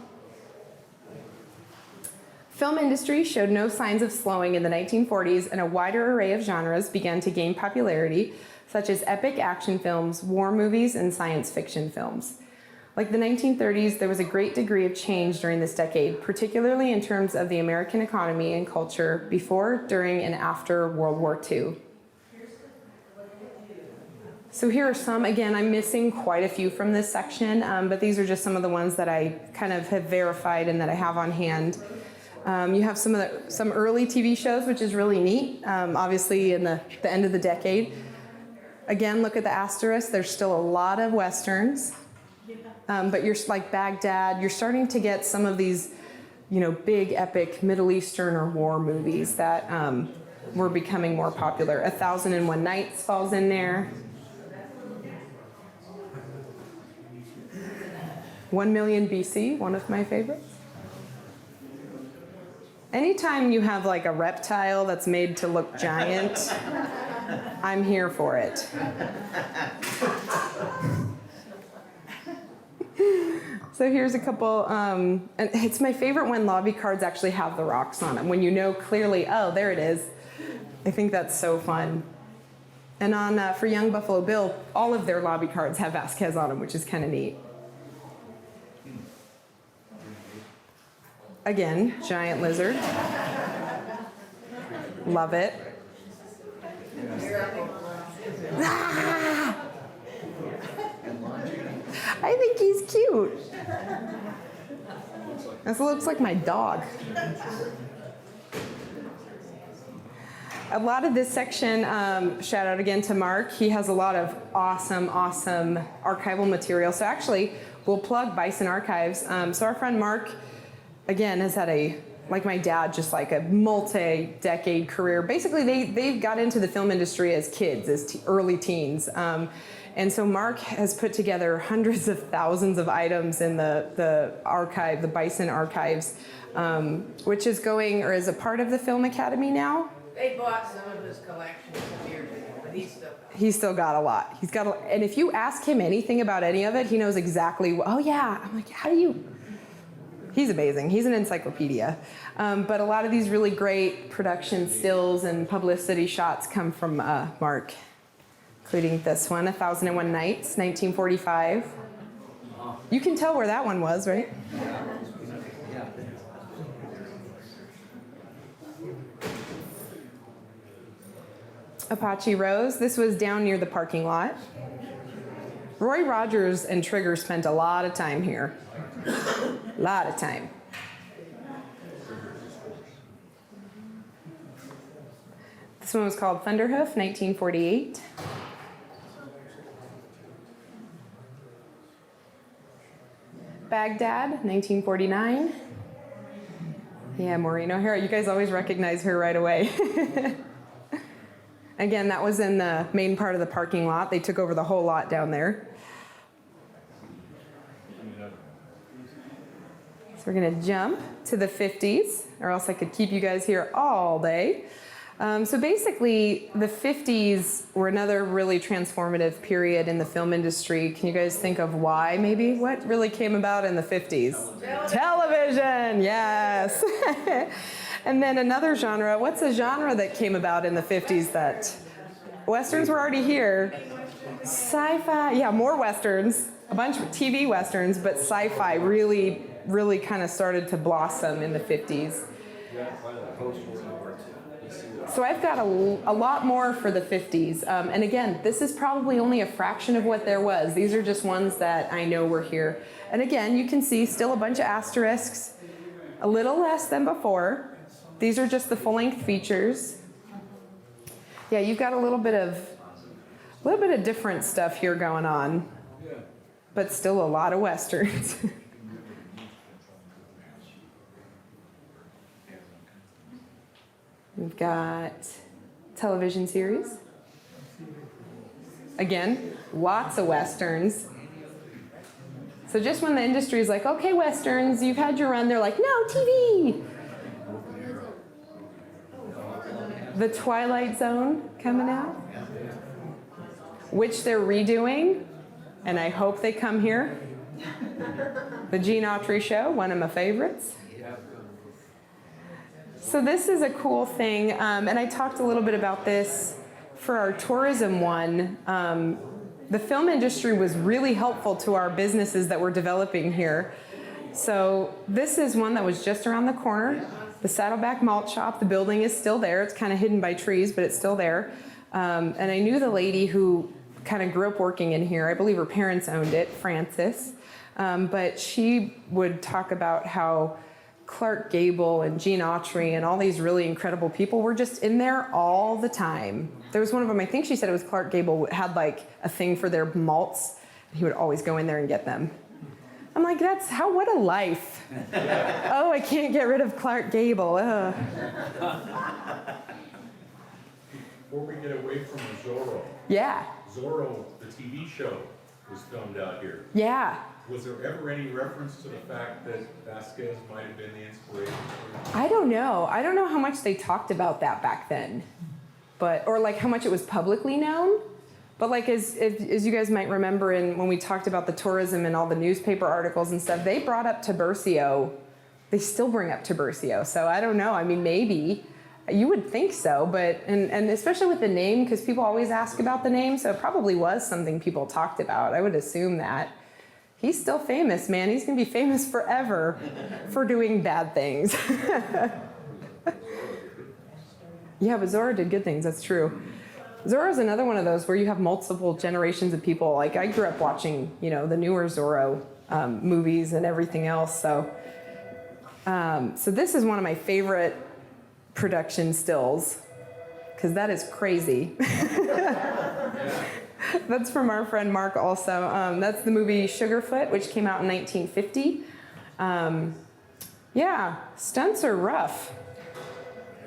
Film industry showed no signs of slowing in the 1940s, and a wider array of genres began to gain popularity, such as epic action films, war movies, and science fiction films. Like the 1930s, there was a great degree of change during this decade, particularly in terms of the American economy and culture before, during, and after World War II. So here are some, again, I'm missing quite a few from this section, but these are just some of the ones that I kind of have verified and that I have on hand. You have some early TV shows, which is really neat, obviously in the end of the decade. Again, look at the asterisk. There's still a lot of Westerns, but you're like Baghdad. You're starting to get some of these, you know, big epic Middle Eastern or war movies that were becoming more popular. 1001 Nights falls in there. 1 Million BC, one of my favorites. Anytime you have like a reptile that's made to look giant, I'm here for it. So here's a couple, and it's my favorite when lobby cards actually have the rocks on them, when you know clearly, oh, there it is. I think that's so fun. And on for Young Buffalo Bill, all of their lobby cards have Vasquez on them, which is kind of neat. Again, giant lizard. Love it. Ah! I think he's cute. This looks like my dog. A lot of this section, shout out again to Mark. He has a lot of awesome archival material. So actually, we'll plug Bison Archives. So our friend Mark, again, has had like my dad, just like a multi-decade career. Basically, they got into the film industry as kids, as early teens. And so Mark has put together hundreds of thousands of items in the archive, the Bison Archives, which is going, or is a part of the Film Academy now. They bought some of his collection some years ago, but He's still got a lot. And if you ask him anything about any of it, he knows exactly, oh yeah. I'm like, how do you? He's amazing. He's an encyclopedia. But a lot of these really great production stills and publicity shots come from Mark, including this one, 1001 Nights, 1945. You can tell where that one was, right? Apache Rose. This was down near the parking lot. Roy Rogers and Trigger spent a lot of time here. A lot of time. This one was called Thunderhoof, 1948. Baghdad, 1949. Yeah, Maureen O'Hara. You guys always recognize her right away. Again, that was in the main part of the parking lot. They took over the whole lot down there. So we're going to jump to the 50s, or else I could keep you guys here all day. So basically, the 50s were another really transformative period in the film industry. Can you guys think of why, maybe? What really came about in the 50s? Television, yes. And then another genre. What's a genre that came about in the 50s that Westerns were already here? Sci-fi, yeah, more Westerns, a bunch of TV Westerns, but sci-fi really kind of started to blossom in the 50s. So I've got a lot more for the 50s. And again, this is probably only a fraction of what there was. These are just ones that I know were here. And again, you can see still a bunch of asterisks, a little less than before. These are just the full-length features. Yeah, you've got a little bit of different stuff here going on, but still a lot of Westerns. We've got television series. Again, lots of Westerns. So just when the industry is like, okay, Westerns, you've had your run, they're like, no, TV. The Twilight Zone coming out, which they're redoing, and I hope they come here. The Gene Autry Show, one of my favorites. So this is a cool thing, and I talked a little bit about this for our tourism one. The film industry was really helpful to our businesses that we're developing here. So this is one that was just around the corner. The Saddleback Malt Shop, the building is still there. It's kind of hidden by trees, but it's still there. And I knew the lady who kind of grew up working in here. I believe her parents owned it, Frances. But she would talk about how Clark Gable and Gene Autry and all these really incredible people were just in there all the time. There was one of them, I think she said it was Clark Gable, had like a thing for their malts. He would always go in there and get them. I'm like, what a life. Oh, I can't get rid of Clark Gable. Ugh. Before we get away from Zorro. Yeah. Zorro, the TV show, was filmed out here. Yeah. Was there ever any reference to the fact that Vasquez might have been the inspiration for it? I don't know. I don't know how much they talked about that back then, or like how much it was publicly known. But like as you guys might remember, when we talked about the tourism and all the newspaper articles and stuff, they brought up Tiburcio. They still bring up Tiburcio. So I don't know. I mean, maybe. You would think so, but, and especially with the name, because people always ask about the name, so it probably was something people talked about. I would assume that. He's still famous, man. He's going to be famous forever for doing bad things. Yeah, but Zorro did good things, that's true. Zorro's another one of those where you have multiple generations of people. Like, I grew up watching, you know, the newer Zorro movies and everything else, so. So this is one of my favorite production stills, because that is crazy. That's from our friend Mark also. That's the movie Sugarfoot, which came out in 1950. Yeah, stunts are rough.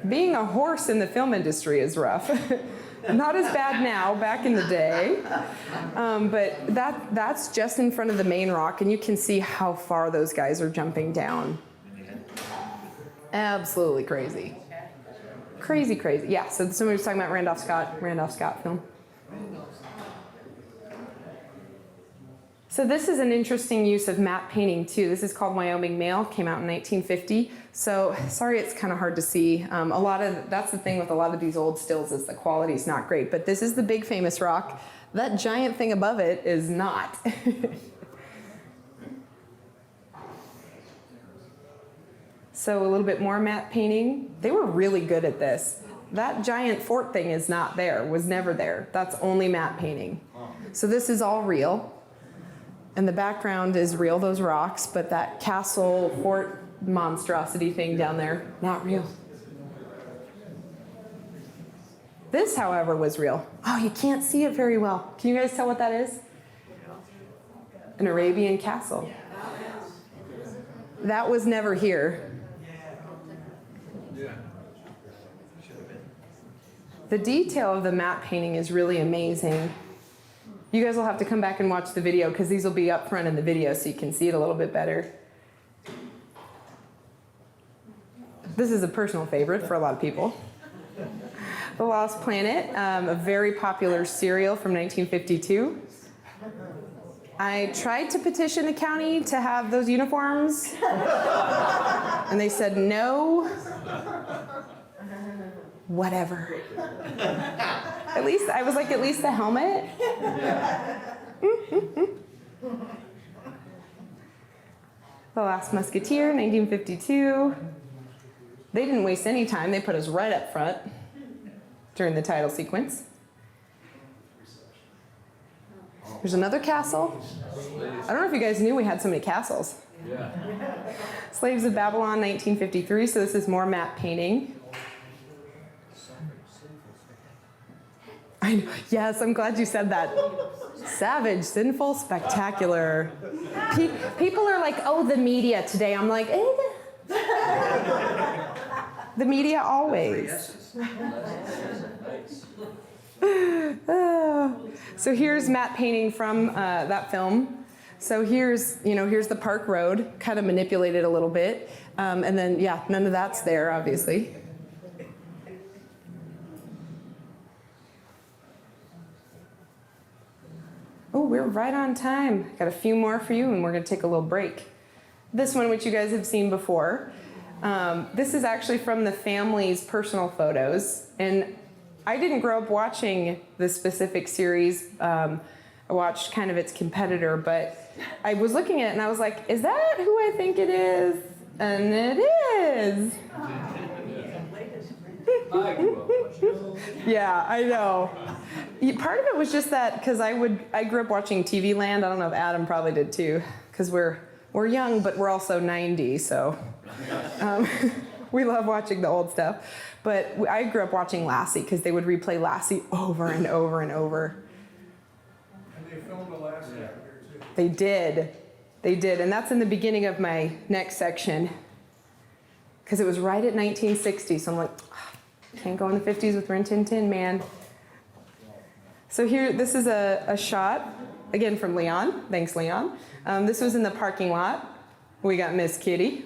Being a horse in the film industry is rough. Not as bad now, back in the day. But that's just in front of the main rock, and you can see how far those guys are jumping down. Absolutely crazy. Crazy, crazy. Yeah, so somebody was talking about Randolph Scott film. So this is an interesting use of matte painting too. This is called Wyoming Mail, came out in 1950. So sorry, it's kind of hard to see. That's the thing with a lot of these old stills is the quality is not great, but this is the big famous rock. That giant thing above it is not. So a little bit more matte painting. They were really good at this. That giant fort thing is not there, was never there. That's only matte painting. So this is all real. And the background is real, those rocks, but that castle fort monstrosity thing down there, not real. This, however, was real. Oh, you can't see it very well. Can you guys tell what that is? An Arabian castle. That was never here. The detail of the matte painting is really amazing. You guys will have to come back and watch the video because these will be up front in the video so you can see it a little bit better. This is a personal favorite for a lot of people. The Lost Planet, a very popular serial from 1952. I tried to petition the county to have those uniforms, and they said no. Whatever. At least, I was like, at least the helmet. The Last Musketeer, 1952. They didn't waste any time. They put us right up front during the title sequence. There's another castle. I don't know if you guys knew we had so many castles. Yeah. Slaves of Babylon, 1953. So this is more matte painting. I know. Yes, I'm glad you said that. Savage, sinful, spectacular. People are like, oh, the media today. I'm like, the media always. So here's matte painting from that film. So here's the Park Road, kind of manipulated a little bit. And then, yeah, none of that's there, obviously. Oh, we're right on time. Got a few more for you, and we're going to take a little break. This one, which you guys have seen before, this is actually from the family's personal photos. And I didn't grow up watching this specific series. I watched kind of its competitor, but I was looking at it, and I was like, is that who I think it is? And it is. Yeah, I know. Part of it was just that because I grew up watching TV Land. I don't know if Adam probably did too, because we're young, but we're also 90, so we love watching the old stuff. But I grew up watching Lassie because they would replay Lassie over and over and over. And they filmed a Lassie out here too. They did, and that's in the beginning of my next section because it was right at 1960. So I'm like, can't go in the 50s with Rin Tin Tin, man. So here, this is a shot, again from Leon. Thanks, Leon. This was in the parking lot. We got Miss Kitty.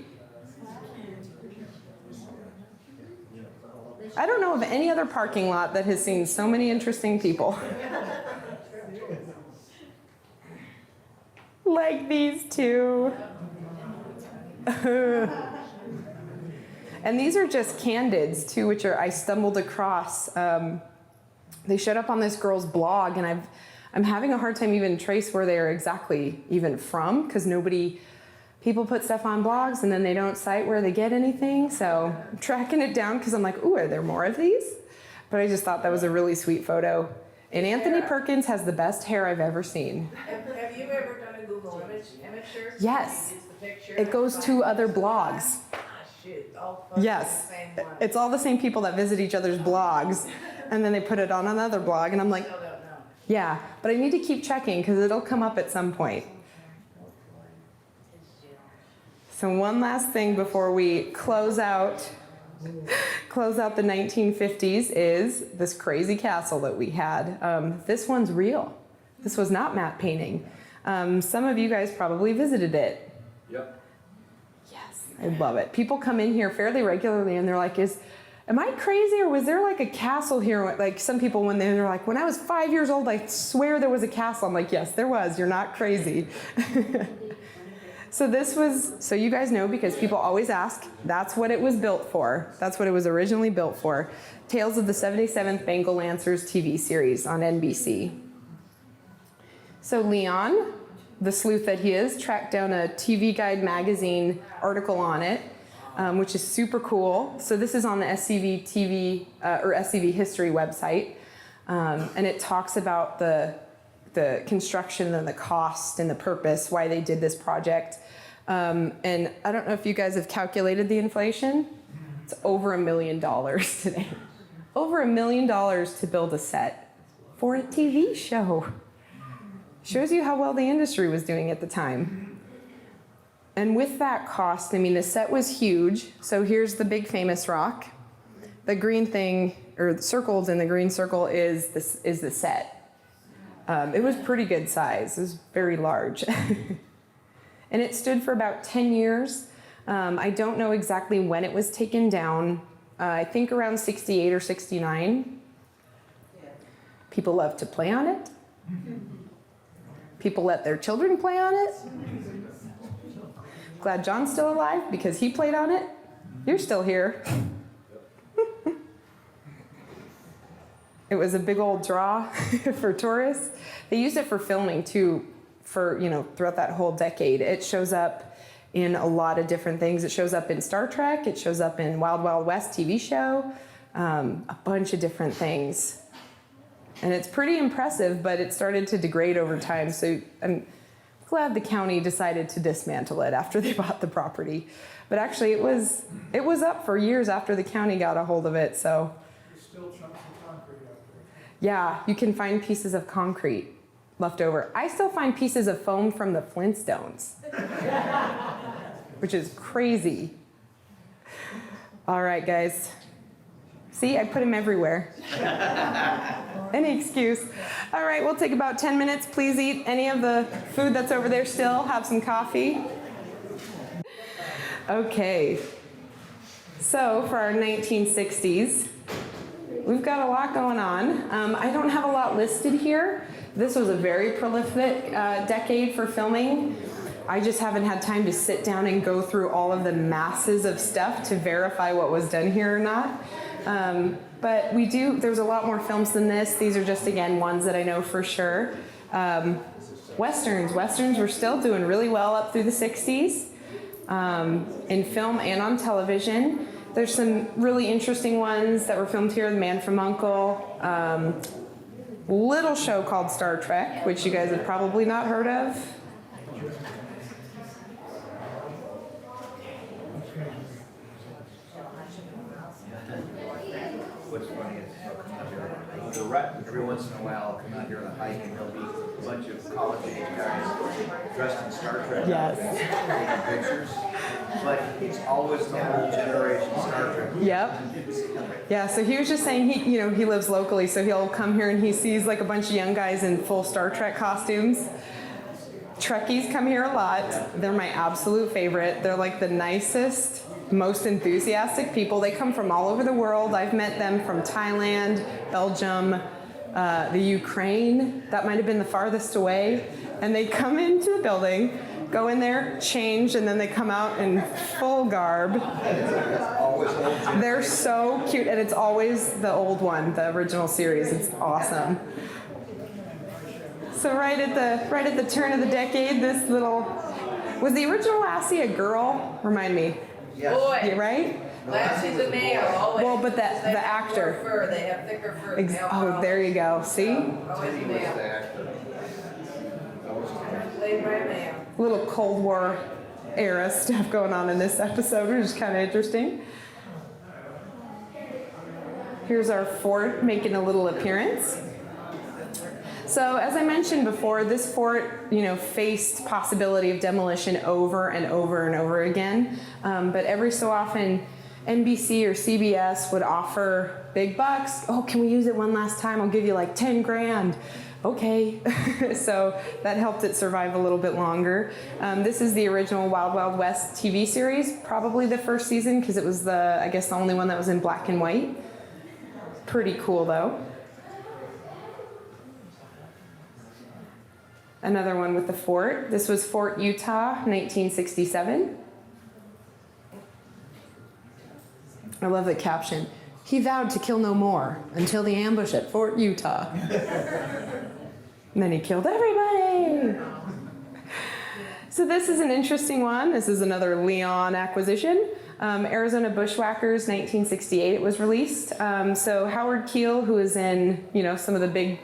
I don't know of any other parking lot that has seen so many interesting people. Like these two. And these are just candids too, which I stumbled across. They showed up on this girl's blog, and I'm having a hard time even trace where they are exactly even from, because people put stuff on blogs and then they don't cite where they get anything. So I'm tracking it down because I'm like, ooh, are there more of these? But I just thought that was a really sweet photo. And Anthony Perkins has the best hair I've ever seen. Have you ever done a Google image search? Yes. It's the picture. It goes to other blogs. Ah, shoot, all posted Yes. the same one. It's all the same people that visit each other's blogs, and then they put it on another blog, and I'm like, Still don't know. yeah, but I need to keep checking because it'll come up at some point. So one last thing before we close out the 1950s is this crazy castle that we had. This one's real. This was not matte painting. Some of you guys probably visited it. Yep. Yes, I love it. People come in here fairly regularly and they're like, am I crazy, or was there like a castle here? Like some people, when they're like, when I was 5 years old, I swear there was a castle. I'm like, yes, there was. You're not crazy. So you guys know, because people always ask, that's what it was built for. That's what it was originally built for. Tales of the 77th Bengal Lancers TV series on NBC. So Leon, the sleuth that he is, tracked down a TV Guide magazine article on it, which is super cool. So this is on the SCV TV or SCV history website, and it talks about the construction and the cost and the purpose, why they did this project. And I don't know if you guys have calculated the inflation. It's over $1 million today. Over $1 million to build a set for a TV show. Shows you how well the industry was doing at the time. And with that cost, I mean, the set was huge. So here's the big famous rock. The green thing, or circled in the green circle, is the set. It was pretty good size. It was very large. And it stood for about 10 years. I don't know exactly when it was taken down. I think around 68 or 69. People love to play on it. People let their children play on it. Glad John's still alive because he played on it. You're still here. It was a big old draw for tourists. They used it for filming too, throughout that whole decade. It shows up in a lot of different things. It shows up in Star Trek. It shows up in Wild Wild West TV show. A bunch of different things. And it's pretty impressive, but it started to degrade over time. So I'm glad the county decided to dismantle it after they bought the property. But actually it was up for years after the county got a hold of it, so. There's still chunks of concrete out there. Yeah, you can find pieces of concrete left over. I still find pieces of foam from the Flintstones, which is crazy. All right, guys. See, I put him everywhere. Any excuse. All right, we'll take about 10 minutes. Please eat any of the food that's over there still. Have some coffee. Okay. So for our 1960s, we've got a lot going on. I don't have a lot listed here. This was a very prolific decade for filming. I just haven't had time to sit down and go through all of the masses of stuff to verify what was done here or not. But there's a lot more films than this. These are just, again, ones that I know for sure. Westerns were still doing really well up through the 60s in film and on television. There's some really interesting ones that were filmed here, The Man from U.N.C.L.E., little show called Star Trek, which you guys have probably not heard of. What's funny is, every once in a while, I'll come out here on a hike and there'll be a bunch of college-age guys dressed in Star Trek. Yes. Taking pictures. But it's always the whole generation Star Trek. Yep. Yeah, so he was just saying he lives locally, so he'll come here and he sees like a bunch of young guys in full Star Trek costumes. Trekkies come here a lot. They're my absolute favorite. They're like the nicest, most enthusiastic people. They come from all over the world. I've met them from Thailand, Belgium, the Ukraine. That might have been the farthest away. And they come into the building go in there, change, and then they come out in full garb. They're so cute, and it's always the old one, the original series. It's awesome. So right at the turn of the decade, this little, was the original Lassie a girl? Remind me. Yes. Boy, Right? Lassie's a male, always. Well, but the They have actor. more fur, they have thicker fur. Male Oh, model. there you go. See? Always a He was male. the actor. Played by a male. Little Cold War era stuff going on in this episode, which is kind of interesting. Here's our fort making a little appearance. So as I mentioned before, this fort, faced possibility of demolition over and over and over again. But every so often, NBC or CBS would offer big bucks. Oh, can we use it one last time? I'll give you like 10 grand. Okay. So that helped it survive a little bit longer. This is the original Wild Wild West TV series, probably the first season because it was the only one that was in black and white. Pretty cool though. Another one with the fort. This was Fort Utah, 1967. I love the caption. He vowed to kill no more until the ambush at Fort Utah. And then he killed everybody. So this is an interesting one. This is another Leon acquisition. Arizona Bushwhackers, 1968 it was released. So Howard Keel, who is in, some of the big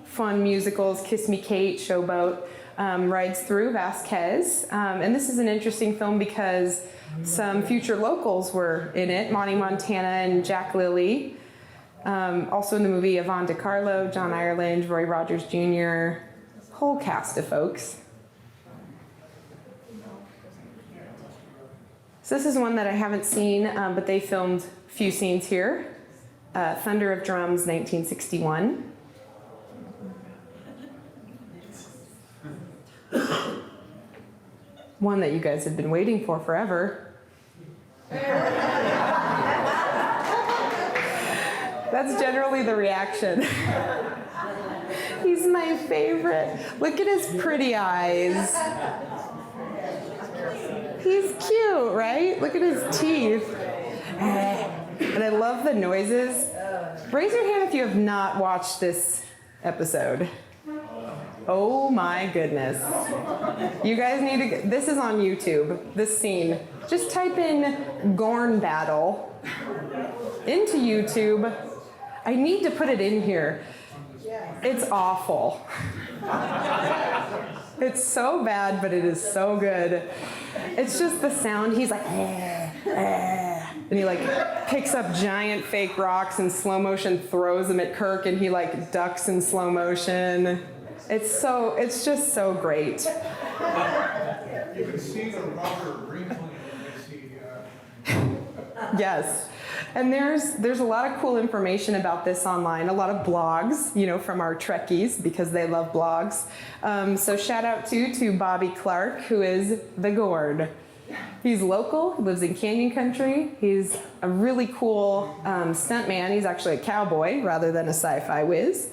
fun musicals, Kiss Me Kate, Showboat, rides through Vasquez. And this is an interesting film because some future locals were in it, Monty Montana and Jack Lilly. Also in the movie, Yvonne DiCarlo, John Ireland, Roy Rogers Jr., whole cast of folks. So this is one that I haven't seen, but they filmed a few scenes here. Thunder of Drums, 1961. One that you guys have been waiting for forever. That's generally the reaction. He's my favorite. Look at his pretty eyes. He's cute, right? Look at his teeth. And I love the noises. Raise your hand if you have not watched this episode. Oh my goodness. You guys need to, this is on YouTube, this scene. Just type in Gorn battle into YouTube. I need to put it in here. It's awful. It's so bad, but it is so good. It's just the sound. He's like, and he like picks up giant fake rocks in slow motion, throws them at Kirk, and he like ducks in slow motion. It's just so great. You can see the Robert Greenlee when they see. Yes. And there's a lot of cool information about this online, a lot of blogs, from our Trekkies because they love blogs. So shout out to Bobby Clark, who is the Gorn. He's local, lives in Canyon Country. He's a really cool stuntman. He's actually a cowboy rather than a sci-fi whiz.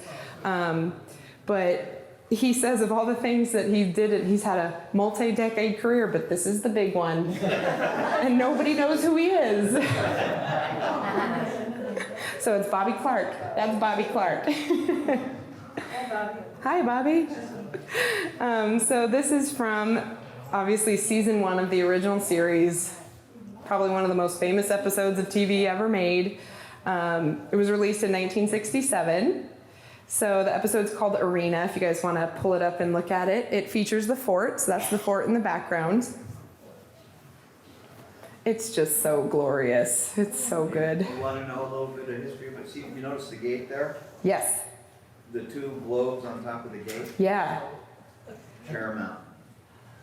But he says of all the things that he did, he's had a multi-decade career, but this is the big one. And nobody knows who he is. So it's Bobby Clark. That's Bobby Clark. Hi, Bobby. So this is from, obviously, season 1 of the original series. Probably one of the most famous episodes of TV ever made. It was released in 1967. So the episode's called Arena, if you guys want to pull it up and look at it. It features the fort, so that's the fort in the background. It's just so glorious. It's so good. You want to know a little bit of history, but see, you notice the gate there? Yes. The 2 globes on top of the gate? Yeah. Paramount.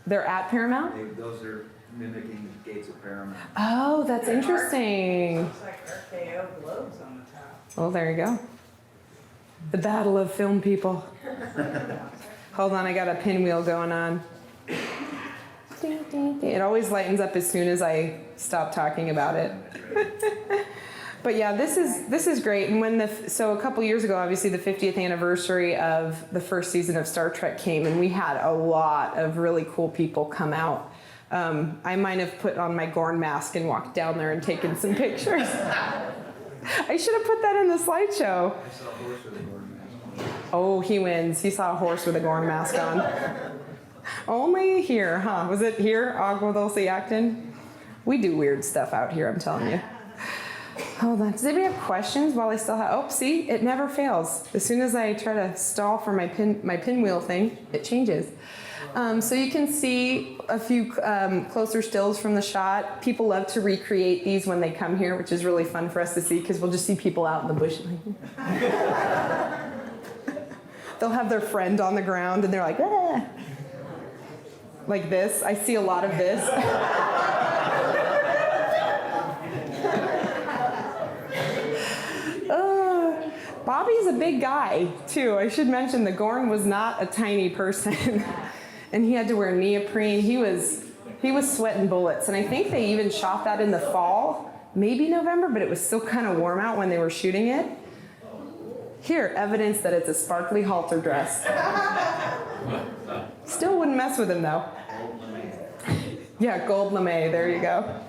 They're at Paramount? Those are mimicking the gates of Paramount. Oh, that's interesting. Looks like RKO globes on the top. Well, there you go. The battle of film people. Hold on, I got a pinwheel going on. It always lightens up as soon as I stop talking about it. But yeah, this is great. And when so a couple years ago, obviously the 50th anniversary of the first season of Star Trek came, and we had a lot of really cool people come out. I might have put on my Gorn mask and walked down there and taken some pictures. I should have put that in the slideshow. I saw a horse with a Gorn mask on. Oh, he wins. He saw a horse with a Gorn mask on. Only here, huh? Was it here, Agua Dulce Acton? We do weird stuff out here, I'm telling you. Hold on. Does anybody have questions while I still have... Oh, see? It never fails. As soon as I try to stall for my pinwheel thing, it changes. So you can see a few closer stills from the shot. People love to recreate these when they come here, which is really fun for us to see because we'll just see people out in the bush. They'll have their friend on the ground and they're like, ah. Like this. I see a lot of this. Bobby's a big guy, too. I should mention the Gorn was not a tiny person. And he had to wear neoprene. He was sweating bullets. And I think they even shot that in the fall, maybe November, but it was still kind of warm out when they were shooting it. Here, evidence that it's a sparkly halter dress. Still wouldn't mess with him, though. Yeah, gold lame, there you go.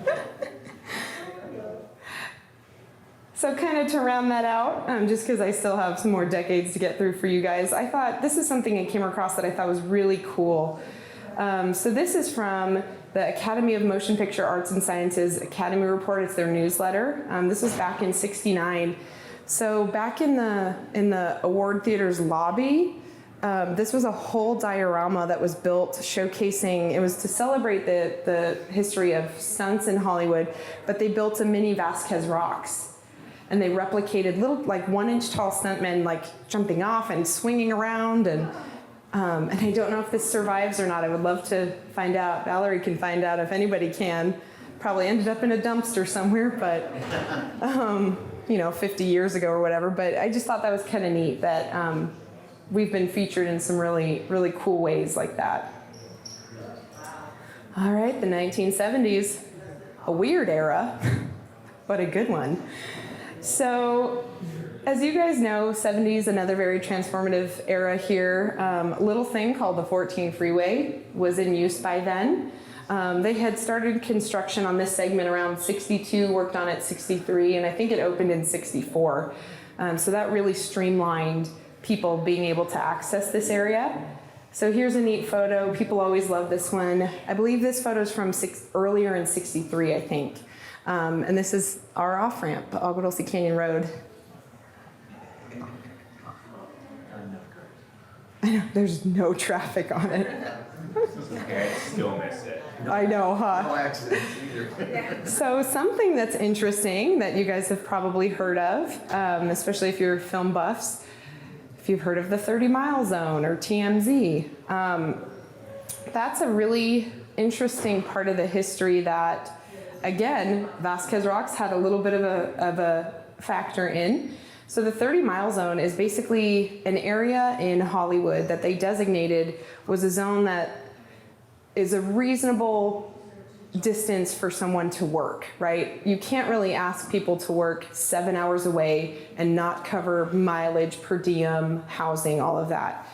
So kind of to round that out, just because I still have some more decades to get through for you guys, I thought this is something I came across that I thought was really cool. So this is from the Academy of Motion Picture Arts and Sciences Academy Report. It's their newsletter. This was back in '69. So back in the award theater's lobby, this was a whole diorama that was built showcasing, it was to celebrate the history of stunts in Hollywood, but they built a mini Vasquez Rocks. And they replicated little, like 1-inch tall stuntmen, like jumping off and swinging around. And I don't know if this survives or not. I would love to find out. Valerie can find out if anybody can. Probably ended up in a dumpster somewhere, but 50 years ago or whatever. But I just thought that was kind of neat that we've been featured in some really, really cool ways like that. All right, the 1970s, a weird era, but a good one. So, as you guys know, 70s, another very transformative era here. A little thing called the 14 freeway was in use by then. They had started construction on this segment around 62, worked on it 63, and I think it opened in 64. So that really streamlined people being able to access this area. So here's a neat photo. People always love this one. I believe this photo is from earlier in 63, I think. And this is our off-ramp, Agua Dulce Canyon Road. I know, there's no traffic on it. Okay, I still miss it. I know, huh? No accidents either. So something that's interesting that you guys have probably heard of, especially if you're film buffs, if you've heard of the 30-mile zone or TMZ, that's a really interesting part of the history that, again, Vasquez Rocks had a little bit of a factor in. So the 30-mile zone is basically an area in Hollywood that they designated was a zone that is a reasonable distance for someone to work, right? You can't really ask people to work 7 hours away and not cover mileage, per diem, housing, all of that.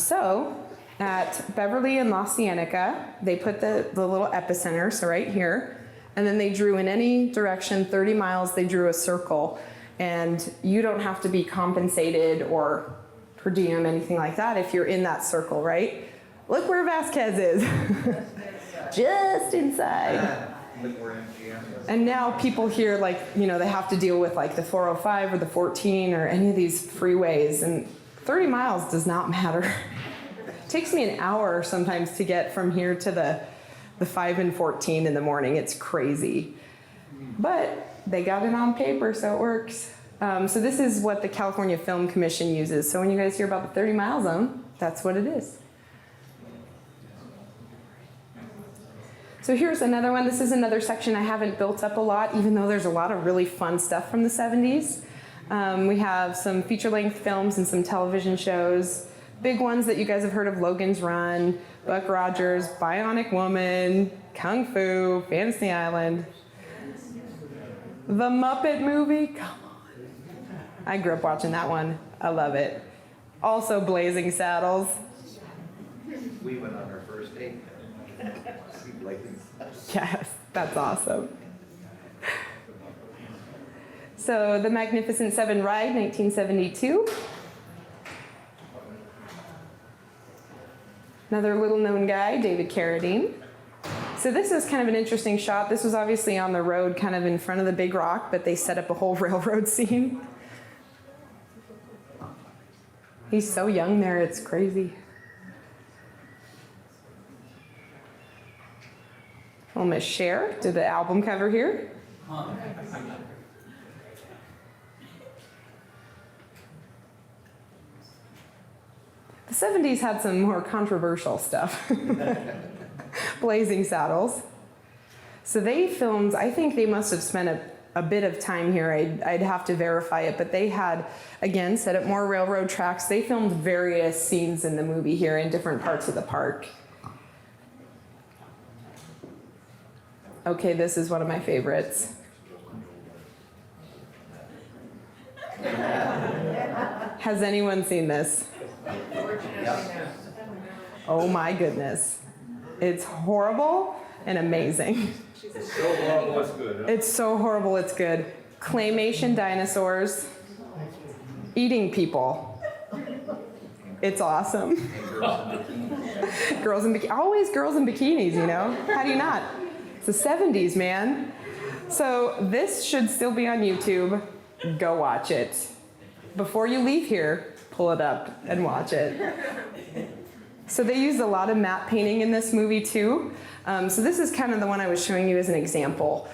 So at Beverly and La Cienega, they put the little epicenter, so right here, and then they drew in any direction, 30 miles, they drew a circle. And you don't have to be compensated or per diem, anything like that if you're in that circle, right? Look where Vasquez is. Just inside. And now people here, like, they have to deal with like the 405 or the 14 or any of these freeways. And 30 miles does not matter. It takes me an hour sometimes to get from here to the 5 and 14 in the morning. It's crazy. But they got it on paper, so it works. So this is what the California Film Commission uses. So when you guys hear about the 30-mile zone, that's what it is. So here's another one. This is another section I haven't built up a lot, even though there's a lot of really fun stuff from the 70s. We have some feature-length films and some television shows. Big ones that you guys have heard of: Logan's Run, Buck Rogers, Bionic Woman, Kung Fu, Fantasy Island. The Muppet Movie, come on. I grew up watching that one. I love it. Also Blazing Saddles. We went on our first date. See Blazing. Yes, that's awesome. So The Magnificent Seven ride, 1972. Another little known guy, David Carradine. So this is kind of an interesting shot. This was obviously on the road, kind of in front of the big rock, but they set up a whole railroad scene. He's so young there, it's crazy. Well, Miss Cher did the album cover here. The 70s had some more controversial stuff. Blazing Saddles. So they filmed, I think they must have spent a bit of time here. I'd have to verify it, but they had, again, set up more railroad tracks. They filmed various scenes in the movie here in different parts of the park. Okay, this is one of my favorites. Has anyone seen this? Oh my goodness. It's horrible and amazing. It's so horrible, it's good. Huh? It's so horrible, it's good. Claymation dinosaurs eating people. It's awesome. Girls in bikinis. Always girls in bikinis, you know? How do you not? It's the 70s, man. So this should still be on YouTube. Go watch it. Before you leave here, pull it up and watch it. So they used a lot of matte painting in this movie too. So this is kind of the one I was showing you as an example.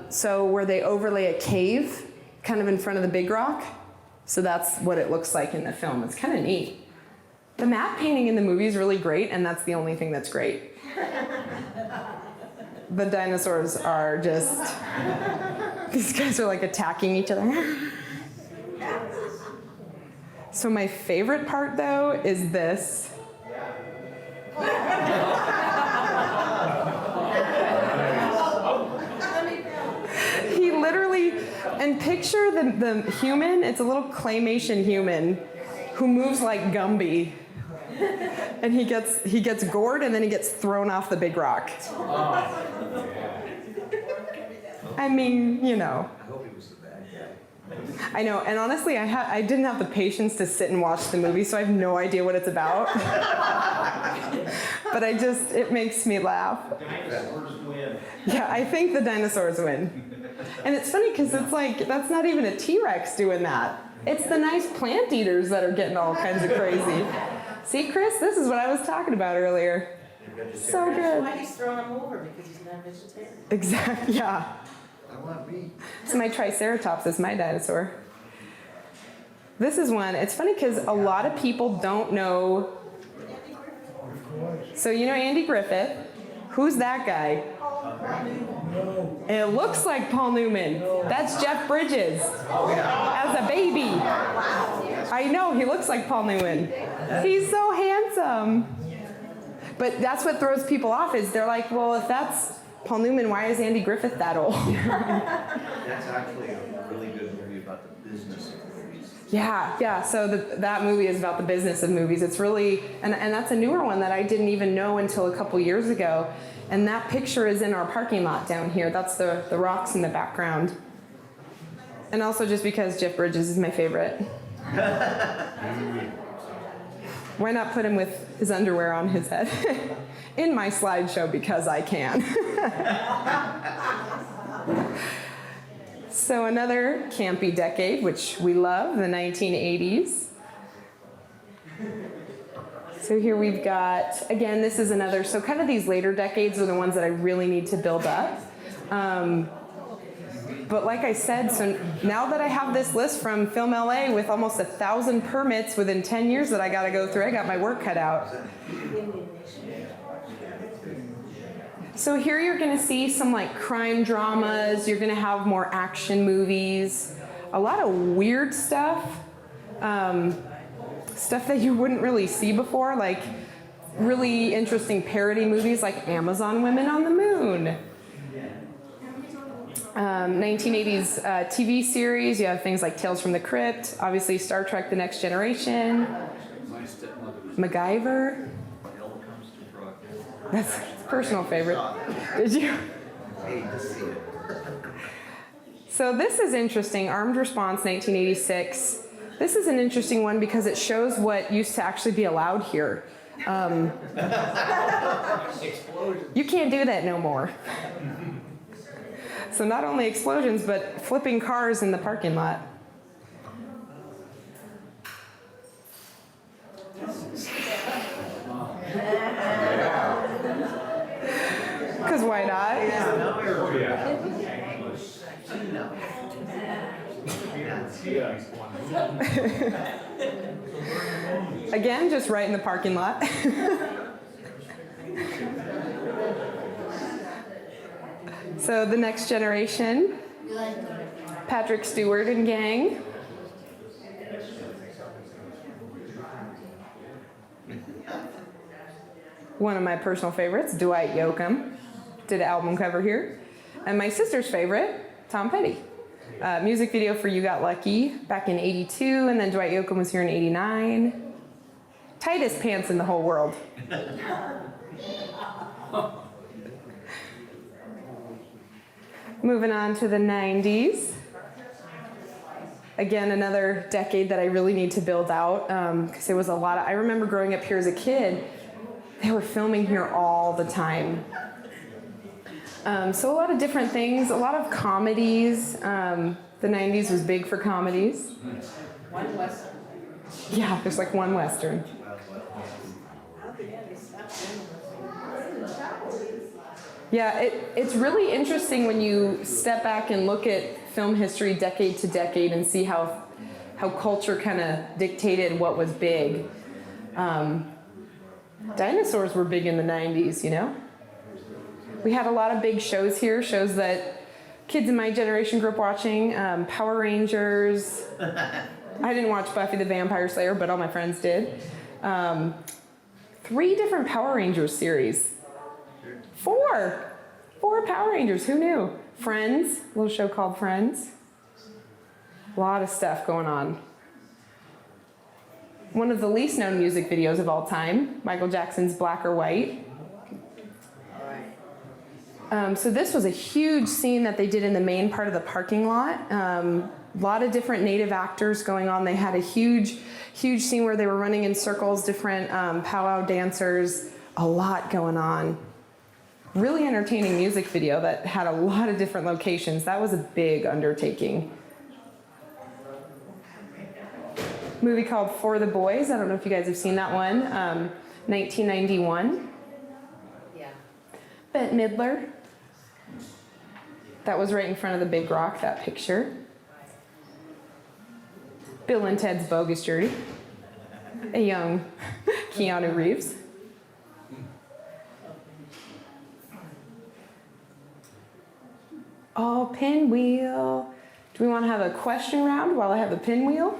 So where they overlay a cave kind of in front of the big rock. So that's what it looks like in the film. It's kind of neat. The matte painting in the movie is really great, and that's the only thing that's great. The dinosaurs are just, these guys are like attacking each other. So my favorite part though is this. He literally, and picture the human, it's a little claymation human who moves like Gumby. And he gets gored and then he gets thrown off the big rock. I mean, you know. I hope he was the bad guy. I know, and honestly, I didn't have the patience to sit and watch the movie, so I have no idea what it's about. But it makes me laugh. Dinosaurs win. Yeah, I think the dinosaurs win. And it's funny because it's like, that's not even a T-Rex doing that. It's the nice plant eaters that are getting all kinds of crazy. See, Chris, this is what I was talking about earlier. So That's good. why he's throwing him over, because he's not vegetarian. Exactly, yeah. I want meat. So my Triceratops is my dinosaur. This is one, it's funny because a lot of people don't know. So you know Andy Griffith. Who's that guy? It looks like Paul Newman. That's Jeff Bridges. As a baby. I know, he looks like Paul Newman. He's so handsome. But that's what throws people off is they're like, well, if that's Paul Newman, why is Andy Griffith that old? That's actually a really good movie about the business of movies. Yeah. So that movie is about the business of movies. It's really, and that's a newer one that I didn't even know until a couple years ago. And that picture is in our parking lot down here. That's the rocks in the background. And also just because Jeff Bridges is my favorite. Why not put him with his underwear on his head? In my slideshow because I can. So another campy decade, which we love, the 1980s. So here we've got, again, this is another, so kind of these later decades are the ones that I really need to build up. But like I said, so now that I have this list from Film LA with almost 1,000 permits within 10 years that I got to go through, I got my work cut out. So here you're going to see some like crime dramas. You're going to have more action movies, a lot of weird stuff, stuff that you wouldn't really see before, like really interesting parody movies like Amazon Women on the Moon. 1980s TV series, you have things like Tales from the Crypt, obviously Star Trek The Next Generation, My stepmother was. MacGyver. That's a personal favorite. Did you? Hey, to see it. So this is interesting, Armed Response 1986. This is an interesting one because it shows what used to actually be allowed here. You can't do that no more. So not only explosions, but flipping cars in the parking lot. Because why not? Oh, yeah. Again, just right in the parking lot. So The Next Generation, Patrick Stewart and gang. One of my personal favorites, Dwight Yoakam, did an album cover here. And my sister's favorite, Tom Petty. Music video for You Got Lucky back in 82, and then Dwight Yoakam was here in 89. Tightest pants in the whole world. Moving on to the 90s. Again, another decade that I really need to build out because it was a lot of, I remember growing up here as a kid, they were filming here all the time. So a lot of different things, a lot of comedies. The 90s was big for comedies. One Western. Yeah, there's like one Western. Yeah, it's really interesting when you step back and look at film history decade to decade and see how culture kind of dictated what was big. Dinosaurs were big in the 90s, you know? We had a lot of big shows here, shows that kids in my generation grew up watching. Power Rangers. I didn't watch Buffy the Vampire Slayer, but all my friends did. 3 different Power Rangers series. 4 Power Rangers, who knew? Friends, a little show called Friends. A lot of stuff going on. One of the least known music videos of all time, Michael Jackson's Black or White. So this was a huge scene that they did in the main part of the parking lot. A lot of different native actors going on. They had a huge scene where they were running in circles, different powwow dancers, a lot going on. Really entertaining music video that had a lot of different locations. That was a big undertaking. Movie called For the Boys. I don't know if you guys have seen that one. 1991. Yeah. Bette Midler. That was right in front of the big rock, that picture. Bill and Ted's Bogus Journey. A young Keanu Reeves. Oh, pinwheel. Do we want to have a question round while I have a pinwheel?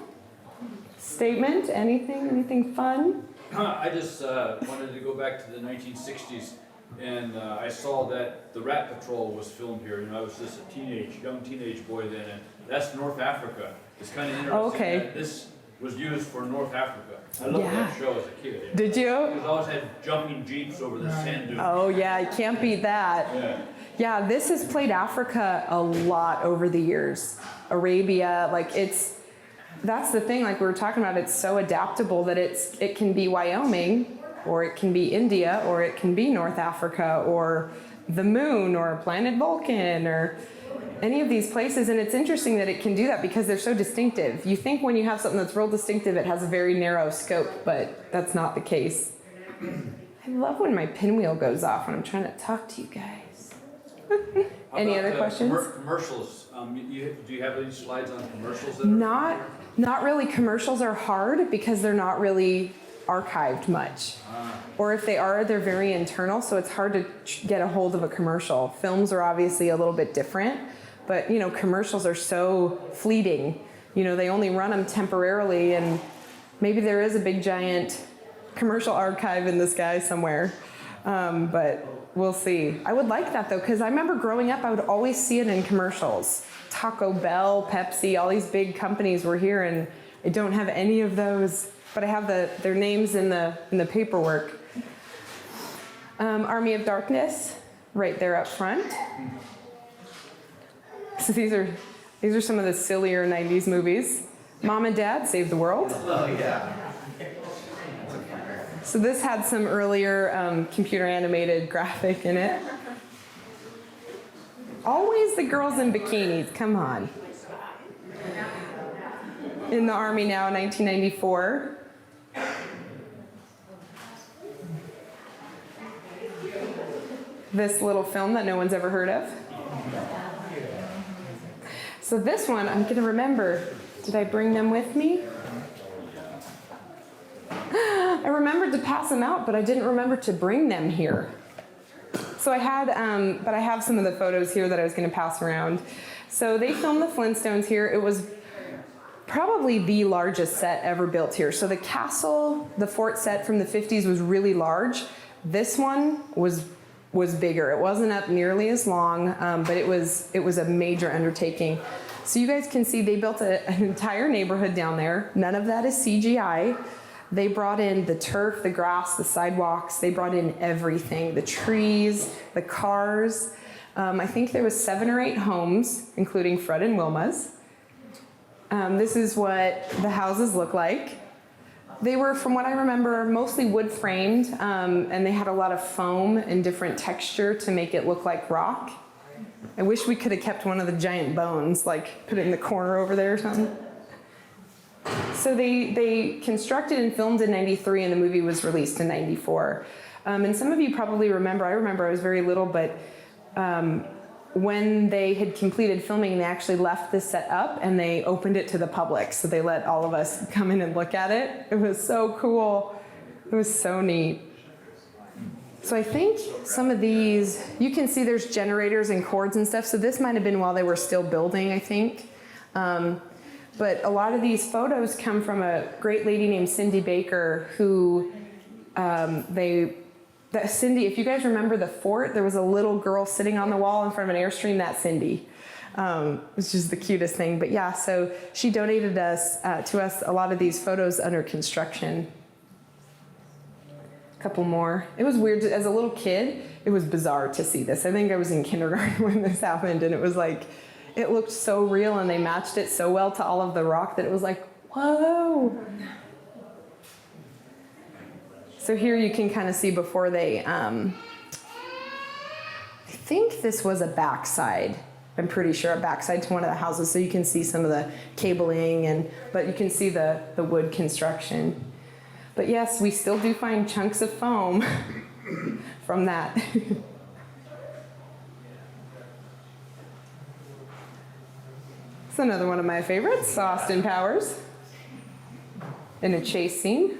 Statement? Anything fun? I just wanted to go back to the 1960s, and I saw that the Rat Patrol was filmed here. You know, I was just a young teenage boy then, and that's North Africa. It's kind of interesting that this was used for North Africa. I loved that show as a kid. Did you? Because I always had jumping jeeps over the sand dunes. Oh yeah, you can't beat that. Yeah, this has played Africa a lot over the years. Arabia, like that's the thing, like we were talking about, it's so adaptable that it can be Wyoming, or it can be India, or it can be North Africa, or the moon, or planet Vulcan, or any of these places. And it's interesting that it can do that because they're so distinctive. You think when you have something that's real distinctive, it has a very narrow scope, but that's not the case. I love when my pinwheel goes off when I'm trying to talk to you guys. Any other questions? Commercials. Do you have any slides on commercials? Not really. Commercials are hard because they're not really archived much. Or if they are, they're very internal, so it's hard to get a hold of a commercial. Films are obviously a little bit different, but you know, commercials are so fleeting. You know, they only run them temporarily, and maybe there is a big giant commercial archive in the sky somewhere. But we'll see. I would like that though, because I remember growing up, I would always see it in commercials. Taco Bell, Pepsi, all these big companies were here, and I don't have any of those, but I have their names in the paperwork. Army of Darkness, right there up front. So these are some of the sillier 90s movies. Mom and Dad Save the World. Oh, yeah. So this had some earlier computer animated graphic in it. Always the girls in bikinis, come on. In the Army now, 1994. This little film that no one's ever heard of. So this one, I'm gonna remember. Did I bring them with me? I remembered to pass them out, but I didn't remember to bring them here. So I had, but I have some of the photos here that I was gonna pass around. So they filmed the Flintstones here. It was probably the largest set ever built here. So the castle, the fort set from the 50s was really large. This one was bigger. It wasn't up nearly as long, but it was a major undertaking. So you guys can see they built an entire neighborhood down there. None of that is CGI. They brought in the turf, the grass, the sidewalks. They brought in everything, the trees, the cars. I think there was 7 or 8 homes, including Fred and Wilma's. This is what the houses look like. They were, from what I remember, mostly wood framed, and they had a lot of foam and different texture to make it look like rock. I wish we could have kept one of the giant bones, like put it in the corner over there or something. So they constructed and filmed in 93, and the movie was released in 94. And some of you probably remember, I remember I was very little, but when they had completed filming, they actually left this set up and they opened it to the public. So they let all of us come in and look at it. It was so cool. It was so neat. So I think some of these, you can see there's generators and cords and stuff. So this might have been while they were still building, I think. But a lot of these photos come from a great lady named Cindy Baker who Cindy, if you guys remember the fort, there was a little girl sitting on the wall in front of an Airstream. That's Cindy. It's just the cutest thing. But yeah, so she donated to us a lot of these photos under construction. A couple more. It was weird. As a little kid, it was bizarre to see this. I think I was in kindergarten when this happened, and it was like, it looked so real, and they matched it so well to all of the rock that it was like, whoa. So here you can kind of see before they, I think this was a backside. I'm pretty sure a backside to one of the houses. So you can see some of the cabling, but you can see the wood construction. But yes, we still do find chunks of foam from that. It's another one of my favorites, Austin Powers in a chase scene.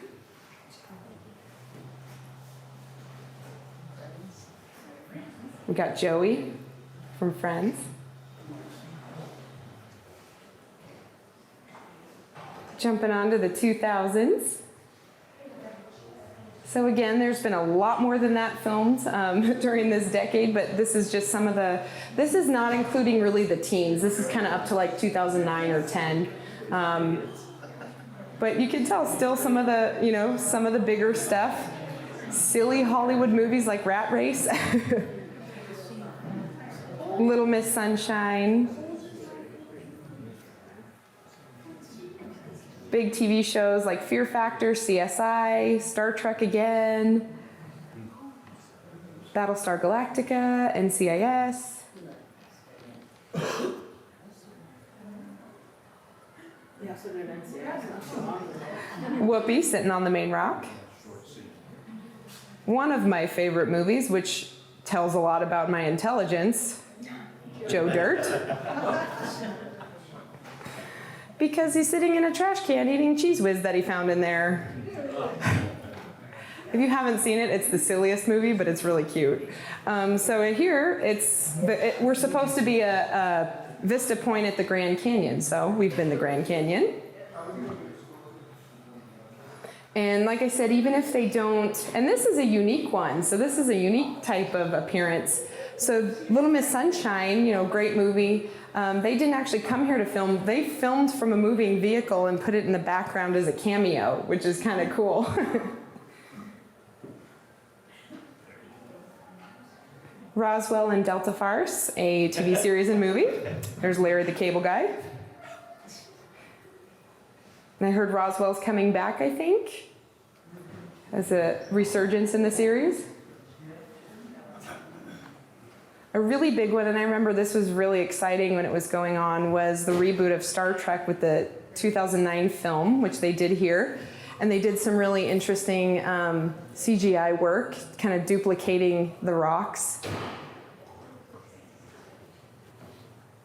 We got Joey from Friends. Jumping on to the 2000s. So again, there's been a lot more than that filmed during this decade, but this is just some of this is not including really the teens. This is kind of up to like 2009 or 10. But you can tell still some of the bigger stuff. Silly Hollywood movies like Rat Race. Little Miss Sunshine. Big TV shows like Fear Factor, CSI, Star Trek Again, Battlestar Galactica, NCIS. Whoopi sitting on the main rock. One of my favorite movies, which tells a lot about my intelligence, Joe Dirt. Because he's sitting in a trash can eating Cheese Whiz that he found in there. If you haven't seen it, it's the silliest movie, but it's really cute. So here, we're supposed to be a vista point at the Grand Canyon, so we've been the Grand Canyon. And like I said, even if they don't, and this is a unique one, so this is a unique type of appearance. So Little Miss Sunshine, you know, great movie. They didn't actually come here to film. They filmed from a moving vehicle and put it in the background as a cameo, which is kind of cool. Roswell and Delta Farce, a TV series and movie. There's Larry the Cable Guy. And I heard Roswell's coming back, I think, as a resurgence in the series. A really big one, and I remember this was really exciting when it was going on, was the reboot of Star Trek with the 2009 film, which they did here. And they did some really interesting CGI work, kind of duplicating the rocks.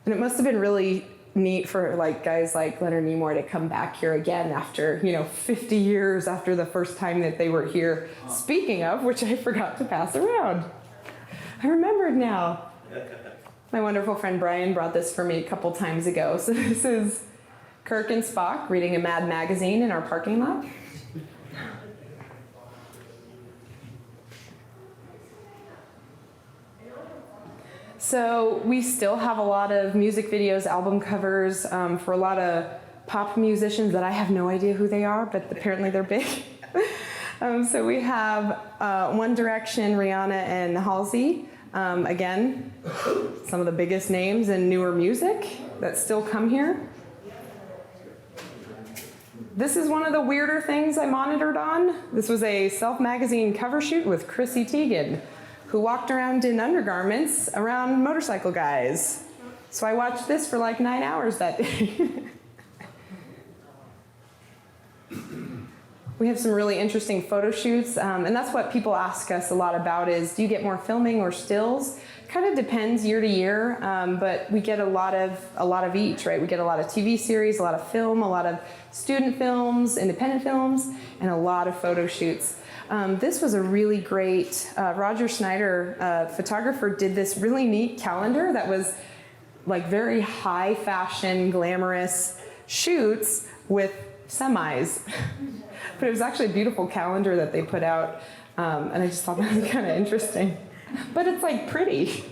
And it must have been really neat for guys like Leonard Nimoy to come back here again after 50 years after the first time that they were here. Speaking of, which I forgot to pass around. I remembered now. My wonderful friend Brian brought this for me a couple times ago. So this is Kirk and Spock reading a Mad magazine in our parking lot. So we still have a lot of music videos, album covers for a lot of pop musicians that I have no idea who they are, but apparently they're big. So we have One Direction, Rihanna, and Halsey. Again, some of the biggest names in newer music that still come here. This is one of the weirder things I monitored on. This was a Self magazine cover shoot with Chrissy Teigen, who walked around in undergarments around motorcycle guys. So I watched this for like 9 hours that day. We have some really interesting photo shoots, and that's what people ask us a lot about is, do you get more filming or stills? Kind of depends year to year, but we get a lot of each, right? We get a lot of TV series, a lot of film, a lot of student films, independent films, and a lot of photo shoots. This was a really great, Roger Snyder, photographer, did this really neat calendar that was like very high fashion, glamorous shoots with semis. But it was actually a beautiful calendar that they put out, and I just thought that was kind of interesting. But it's like pretty,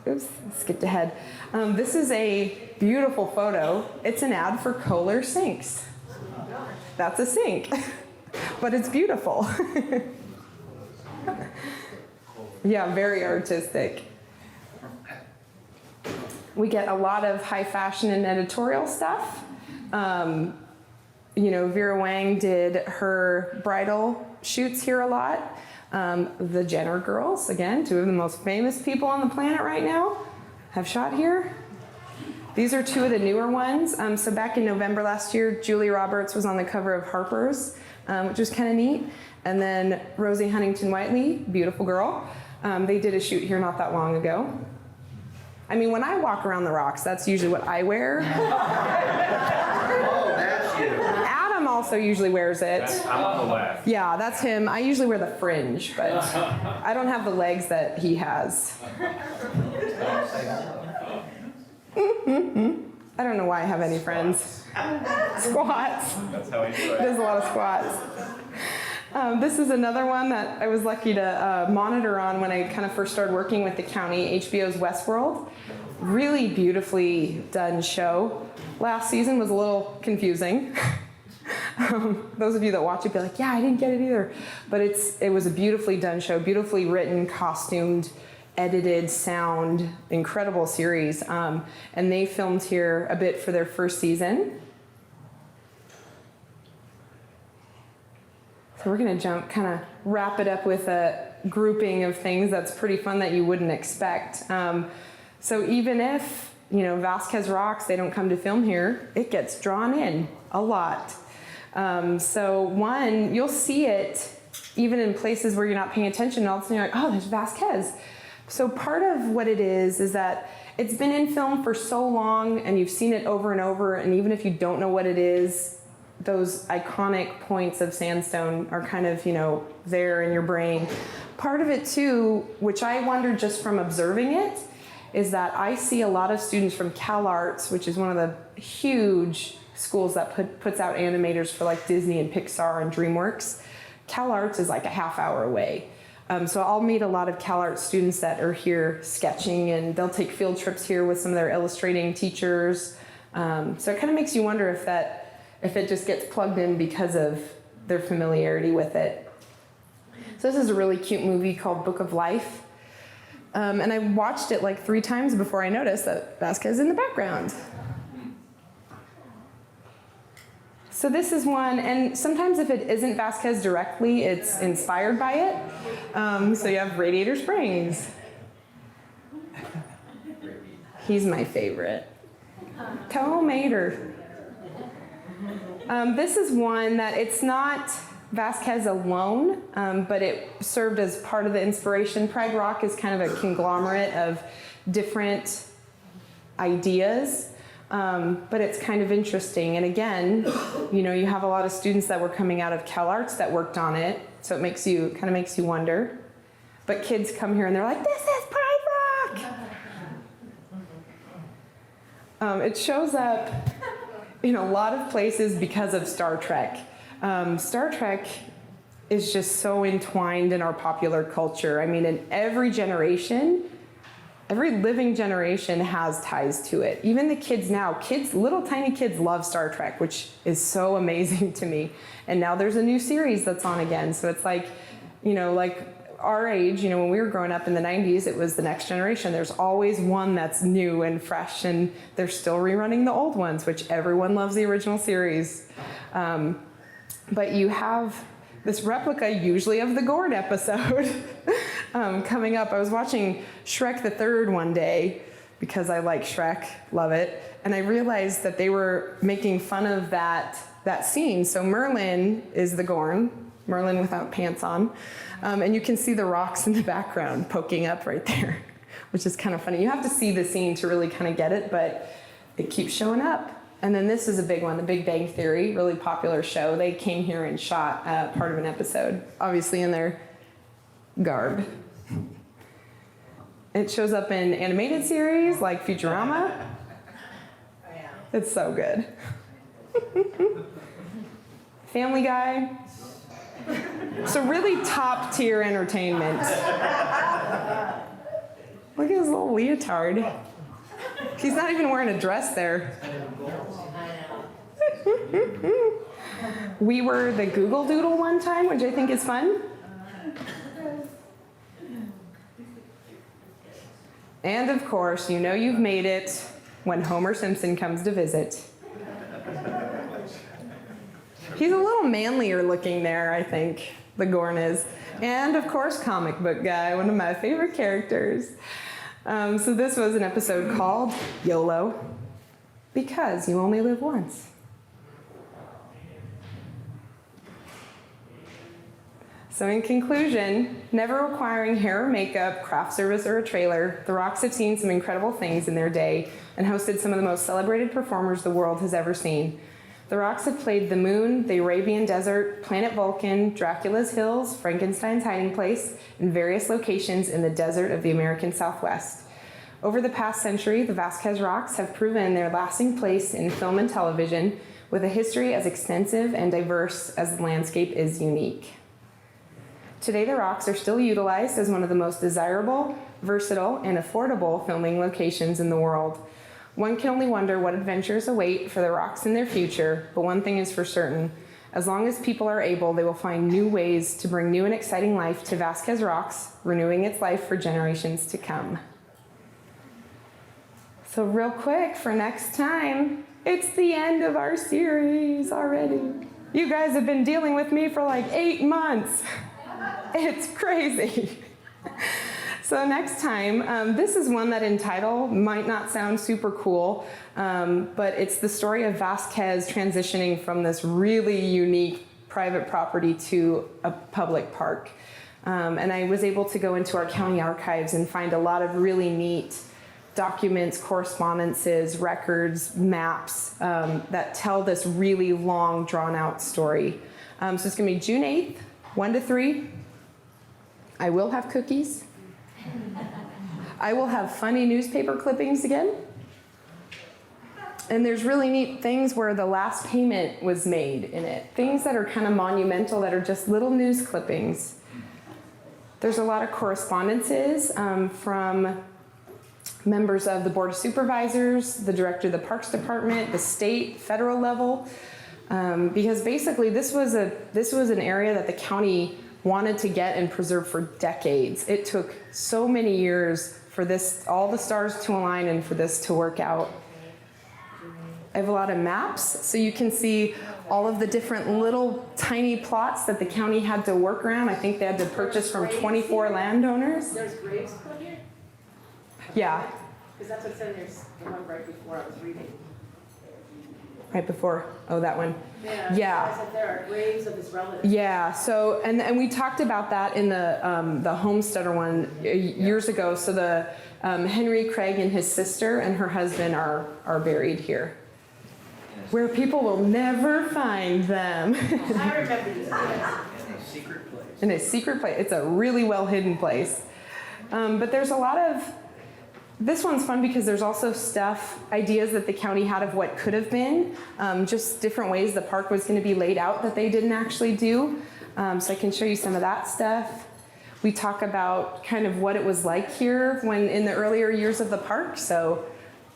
oops, skipped ahead. This is a beautiful photo. It's an ad for Kohler sinks. That's a sink, but it's beautiful. Yeah, very artistic. We get a lot of high fashion and editorial stuff. Vera Wang did her bridal shoots here a lot. The Jenner girls, again, two of the most famous people on the planet right now, have shot here. These are two of the newer ones. So back in November last year, Julie Roberts was on the cover of Harper's, which was kind of neat. And then Rosie Huntington-Whiteley, beautiful girl. They did a shoot here not that long ago. I mean, when I walk around the rocks, that's usually what I wear. Oh, that's you. Adam also usually wears it. I'm on the left. Yeah, that's him. I usually wear the fringe, but I don't have the legs that he has. I don't know why I have any friends. Squats. That's how he He does a lot of squats. This is another one that I was lucky to monitor on when I kind of first started working with the county, HBO's Westworld. Really beautifully done show. Last season was a little confusing. Those of you that watch it be like, yeah, I didn't get it either. But it was a beautifully done show, beautifully written, costumed, edited, sound, incredible series. And they filmed here a bit for their first season. So we're gonna kind of wrap it up with a grouping of things that's pretty fun that you wouldn't expect. So even if, Vasquez Rocks, they don't come to film here, it gets drawn in a lot. So one, you'll see it even in places where you're not paying attention, and all of a sudden you're like, oh, there's Vasquez. So part of what it is that it's been in film for so long and you've seen it over and over, and even if you don't know what it is, those iconic points of sandstone are kind of, there in your brain. Part of it too, which I wondered just from observing it, is that I see a lot of students from Cal Arts, which is one of the huge schools that puts out animators for like Disney and Pixar and DreamWorks. CalArts is like a half hour away. So I'll meet a lot of CalArts students that are here sketching, and they'll take field trips here with some of their illustrating teachers. So it kind of makes you wonder if it just gets plugged in because of their familiarity with it. So this is a really cute movie called Book of Life. And I watched it like 3 times before I noticed that Vasquez is in the background. So this is one, and sometimes if it isn't Vasquez directly, it's inspired by it. So you have Radiator Springs. He's my favorite. Tomater. This is one that it's not Vasquez alone, but it served as part of the inspiration. Prag Rock is kind of a conglomerate of different ideas, but it's kind of interesting. And again, you know, you have a lot of students that were coming out of CalArts that worked on it, so it kind of makes you wonder. But kids come here and they're like, "This is Prag Rock!" It shows up in a lot of places because of Star Trek. Star Trek is just so entwined in our popular culture. I mean, in every generation, every living generation has ties to it. Even the kids now, little tiny kids love Star Trek, which is so amazing to me. And now there's a new series that's on again. So it's like, you know, like our age, you know, when we were growing up in the 90s, it was the next generation. There's always one that's new and fresh, and they're still rerunning the old ones, which everyone loves the original series. But you have this replica usually of the Gorn episode coming up. I was watching Shrek the Third one day because I like Shrek, love it. And I realized that they were making fun of that scene. So Merlin is the Gorn, Merlin without pants on. And you can see the rocks in the background poking up right there, which is kind of funny. You have to see the scene to really kind of get it, but it keeps showing up. And then this is a big one, The Big Bang Theory, really popular show. They came here and shot part of an episode, obviously in their garb. It shows up in animated series like Futurama. It's so good. Family Guy. So really top tier entertainment. Look at his little leotard. He's not even wearing a dress there. We were the Google Doodle one time, which I think is fun. And of course, you know you've made it when Homer Simpson comes to visit. He's a little manlier looking there, I think, the Gorn is. And of course, comic book guy, one of my favorite characters. So this was an episode called YOLO, because you only live once. So in conclusion, never requiring hair or makeup, craft service, or a trailer, the Rocks have seen some incredible things in their day and hosted some of the most celebrated performers the world has ever seen. The Rocks have played the Moon, the Arabian Desert, Planet Vulcan, Dracula's Hills, Frankenstein's Hiding Place, and various locations in the desert of the American Southwest. Over the past century, the Vasquez Rocks have proven their lasting place in film and television, with a history as extensive and diverse as the landscape is unique. Today, the Rocks are still utilized as one of the most desirable, versatile, and affordable filming locations in the world. One can only wonder what adventures await for the Rocks in their future, but one thing is for certain. As long as people are able, they will find new ways to bring new and exciting life to Vasquez Rocks, renewing its life for generations to come. So real quick, for next time, it's the end of our series already. You guys have been dealing with me for like 8 months. It's crazy. So next time, this is one that in title might not sound super cool, but it's the story of Vasquez transitioning from this really unique private property to a public park. And I was able to go into our county archives and find a lot of really neat documents, correspondences, records, maps that tell this really long, drawn-out story. So it's going to be June 8th, 1 to 3. I will have cookies. I will have funny newspaper clippings again. And there's really neat things where the last payment was made in it. Things that are kind of monumental that are just little news clippings. There's a lot of correspondences from members of the Board of Supervisors, the Director of the Parks Department, the state, federal level. Because basically this was an area that the county wanted to get and preserve for decades. It took so many years for all the stars to align and for this to work out. I have a lot of maps, so you can see all of the different little tiny plots that the county had to work around. I think they had to purchase from 24 landowners. There's graves put here? Yeah, Because that's what's in there, the one right before I was reading. right before, oh, that one. Yeah. I said there are graves of his relatives. Yeah, so, and we talked about that in the homesteader one years ago. So the Henry Craig and his sister and her husband are buried here, where people will never find them. I remember these guys. In a secret place. In a secret place. It's a really well hidden place. But there's a lot of, this one's fun because there's also ideas that the county had of what could have been, just different ways the park was going to be laid out that they didn't actually do. So I can show you some of that stuff. We talk about kind of what it was like here when in the earlier years of the park. So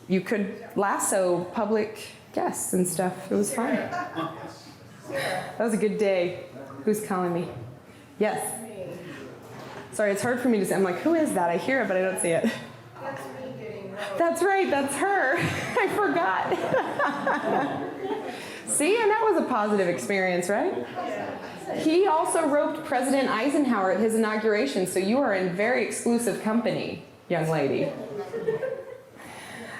you could lasso public guests and stuff. It was fun. That was a good day. Who's calling me? Yes. Sorry, it's hard for me to say. I'm like, who is that? I hear it, but I don't see it. That's me getting rolled. That's right, that's her. I forgot. See, and that was a positive experience, right? He also roped President Eisenhower at his inauguration, so you are in very exclusive company, young lady.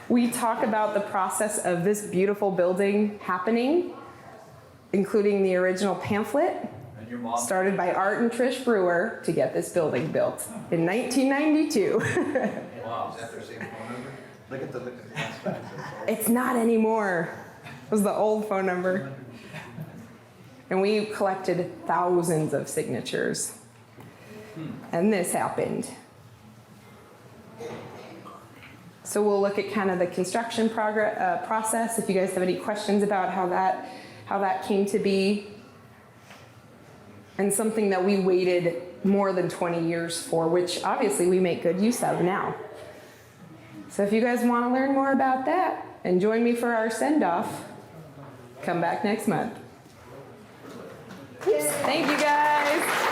We talk about the process of this beautiful building happening, including the original pamphlet, And your mom? started by Art and Trish Brewer to get this building built in 1992. Wow, is that their same phone number? Look at the last fact. It's not anymore. It was the old phone number. And we collected thousands of signatures. And this happened. So we'll look at kind of the construction process. If you guys have any questions about how that came to be. And something that we waited more than 20 years for, which obviously we make good use of now. So if you guys want to learn more about that and join me for our send-off, come back next month. Thank you guys.